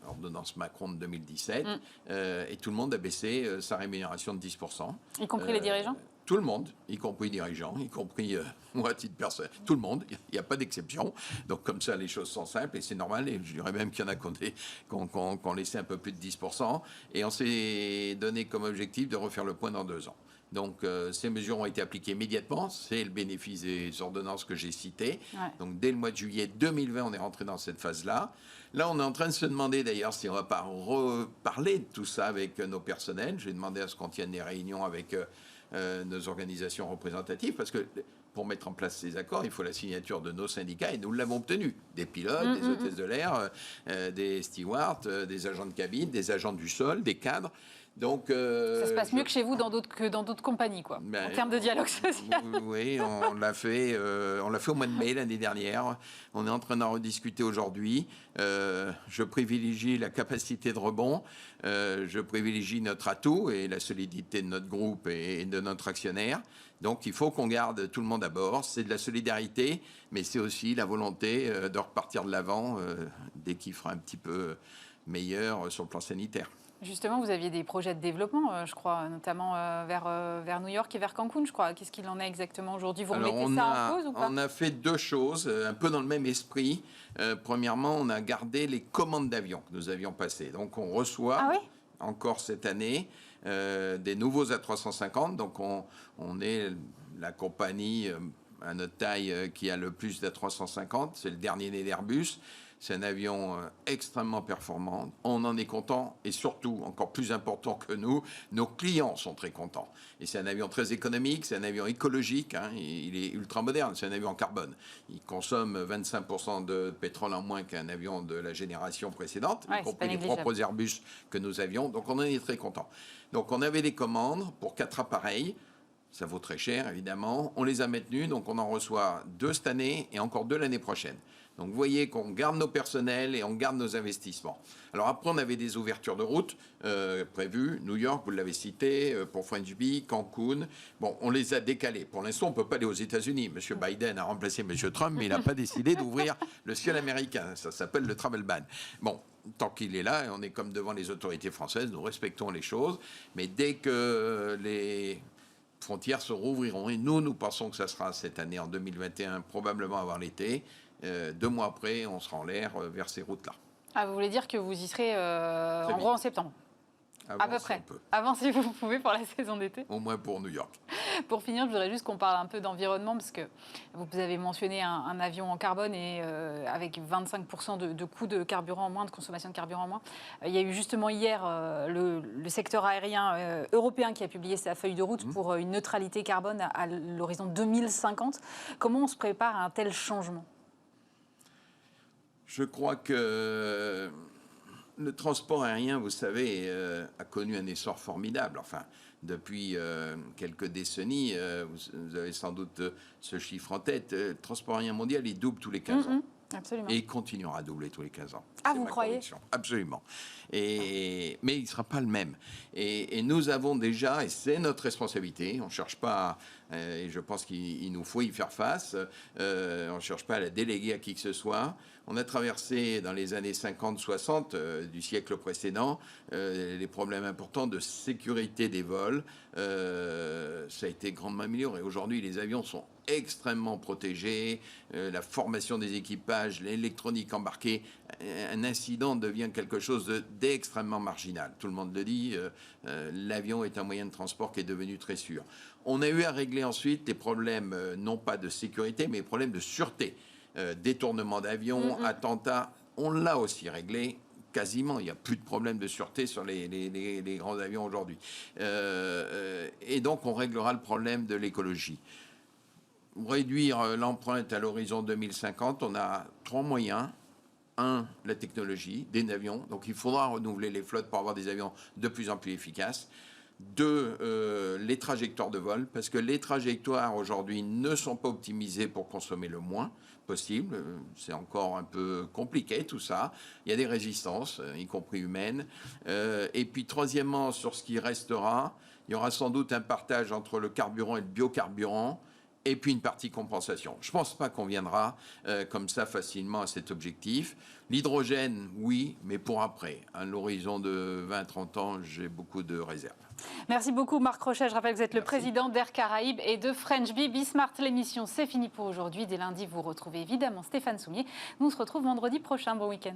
Speaker 4: Ordonnance Macron de 2017, et tout le monde a baissé sa rémunération de 10%.
Speaker 1: Y compris les dirigeants ?
Speaker 4: Tout le monde, y compris les dirigeants, y compris moi à titre personnel, tout le monde, il n'y a pas d'exception. Donc comme ça, les choses sont simples et c'est normal, et je dirais même qu'il y en a qu'on laissé un peu plus de 10%, et on s'est donné comme objectif de refaire le point dans 2 ans. Donc, ces mesures ont été appliquées immédiatement. C'est le bénéfice des ordonnances que j'ai citées. Donc, dès le mois de juillet 2020, on est rentré dans cette phase-là. Là, on est en train de se demander, d'ailleurs, si on ne va pas reparler de tout ça avec nos personnels. J'ai demandé à ce qu'on tienne des réunions avec nos organisations représentatives, parce que pour mettre en place ces accords, il faut la signature de nos syndicats, et nous l'avons obtenu. Des pilotes, des hôtesses de l'air, des stewards, des agents de cabine, des agents du sol, des cadres. Donc,
Speaker 1: ça se passe mieux que chez vous que dans d'autres compagnies, quoi, en termes de dialogue social.
Speaker 4: Oui, on l'a fait au mois de mai l'année dernière. On est en train d'en rediscuter aujourd'hui. Je privilégie la capacité de rebond. Je privilégie notre atout et la solidité de notre groupe et de notre actionnaire. Donc, il faut qu'on garde tout le monde à bord. C'est de la solidarité, mais c'est aussi la volonté de repartir de l'avant dès qu'il fera un petit peu meilleur sur le plan sanitaire.
Speaker 1: Justement, vous aviez des projets de développement, je crois, notamment vers New York et vers Cancun, je crois. Qu'est-ce qu'il en est exactement aujourd'hui? Vous remettez ça en pause ou pas?
Speaker 4: On a fait 2 choses, un peu dans le même esprit. Premièrement, on a gardé les commandes d'avions que nous avions passées. Donc, on reçoit encore cette année des nouveaux A350. Donc, on est la compagnie à notre taille qui a le plus d'A350. C'est le dernier né d'Airbus. C'est un avion extrêmement performant. On en est content et surtout, encore plus important que nous, nos clients sont très contents. Et c'est un avion très économique, c'est un avion écologique, hein, il est ultra moderne, c'est un avion en carbone. Il consomme 25% de pétrole en moins qu'un avion de la génération précédente, y compris les propres Airbus que nous avions. Donc on en est très content. Donc on avait des commandes pour 4 appareils. Ça vaut très cher, évidemment. On les a maintenus, donc on en reçoit 2 cette année et encore 2 l'année prochaine. Donc, vous voyez qu'on garde nos personnels et on garde nos investissements. Alors, après, on avait des ouvertures de route prévues. New York, vous l'avez cité, pour French Bee, Cancun. Bon, on les a décalés. Pour l'instant, on ne peut pas aller aux États-Unis. M. Biden a remplacé M. Trump, mais il n'a pas décidé d'ouvrir le ciel américain. Ça s'appelle le travel ban. Bon, tant qu'il est là, on est comme devant les autorités françaises. Nous respectons les choses. Mais dès que les frontières se rouvriront, et nous pensons que ça sera cette année, en 2021, probablement avant l'été, 2 mois après, on sera en l'air vers ces routes-là.
Speaker 1: Ah, vous voulez dire que vous y serez en gros en septembre?
Speaker 4: Avant,
Speaker 1: à peu près. Avant, si vous pouvez, pour la saison d'été.
Speaker 4: Au moins pour New York.
Speaker 1: Pour finir, je voudrais juste qu'on parle un peu d'environnement, parce que vous avez mentionné un avion en carbone et avec 25% de coût de carburant en moins, de consommation de carburant en moins. Il y a eu justement hier le secteur aérien européen qui a publié sa feuille de route pour une neutralité carbone à l'horizon 2050. Comment on se prépare à un tel changement?
Speaker 4: Je crois que le transport aérien, vous savez, a connu un essor formidable. Enfin, depuis quelques décennies, vous avez sans doute ce chiffre en tête. Le transport aérien mondial, il double tous les 15 ans.
Speaker 1: Absolument.
Speaker 4: Et il continuera à doubler tous les 15 ans.
Speaker 1: Ah, vous croyez?
Speaker 4: Conviction. Absolument. Mais il ne sera pas le même. Et nous avons déjà, et c'est notre responsabilité, on ne cherche pas, et je pense qu'il nous faut y faire face, on ne cherche pas à la déléguer à qui que ce soit. On a traversé dans les années 50-60 du siècle précédent les problèmes importants de sécurité des vols. Ça a été grandement amélioré. Aujourd'hui, les avions sont extrêmement protégés, la formation des équipages, l'électronique embarquée, un incident devient quelque chose d'extrêmement marginal. Tout le monde le dit, l'avion est un moyen de transport qui est devenu très sûr. On a eu à régler ensuite les problèmes, non pas de sécurité, mais les problèmes de sûreté. Détournement d'avions, attentats, on l'a aussi réglé. Quasiment, il n'y a plus de problème de sûreté sur les grands avions aujourd'hui. Et donc, on réglera le problème de l'écologie. Réduire l'empreinte à l'horizon 2050, on a 3 moyens. 1, la technologie, des avions. Donc, il faudra renouveler les flottes pour avoir des avions de plus en plus efficaces. 2, les trajectoires de vol, parce que les trajectoires aujourd'hui ne sont pas optimisées pour consommer le moins possible. C'est encore un peu compliqué tout ça. Il y a des résistances, y compris humaines. Et puis troisièmement, sur ce qui restera, il y aura sans doute un partage entre le carburant et le biocarburant, et puis une partie compensation. Je ne pense pas qu'on viendra comme ça facilement à cet objectif. L'hydrogène, oui, mais pour après. À l'horizon de 20-30 ans, j'ai beaucoup de réserves.
Speaker 1: Merci beaucoup Marc Rochet. Je rappelle que vous êtes le président d'Air Caraïbes et de French Bee. Bismart, l'émission, c'est fini pour aujourd'hui. Dès lundi, vous retrouvez évidemment Stéphane Soumier. Nous on se retrouve vendredi prochain. Bon week-end.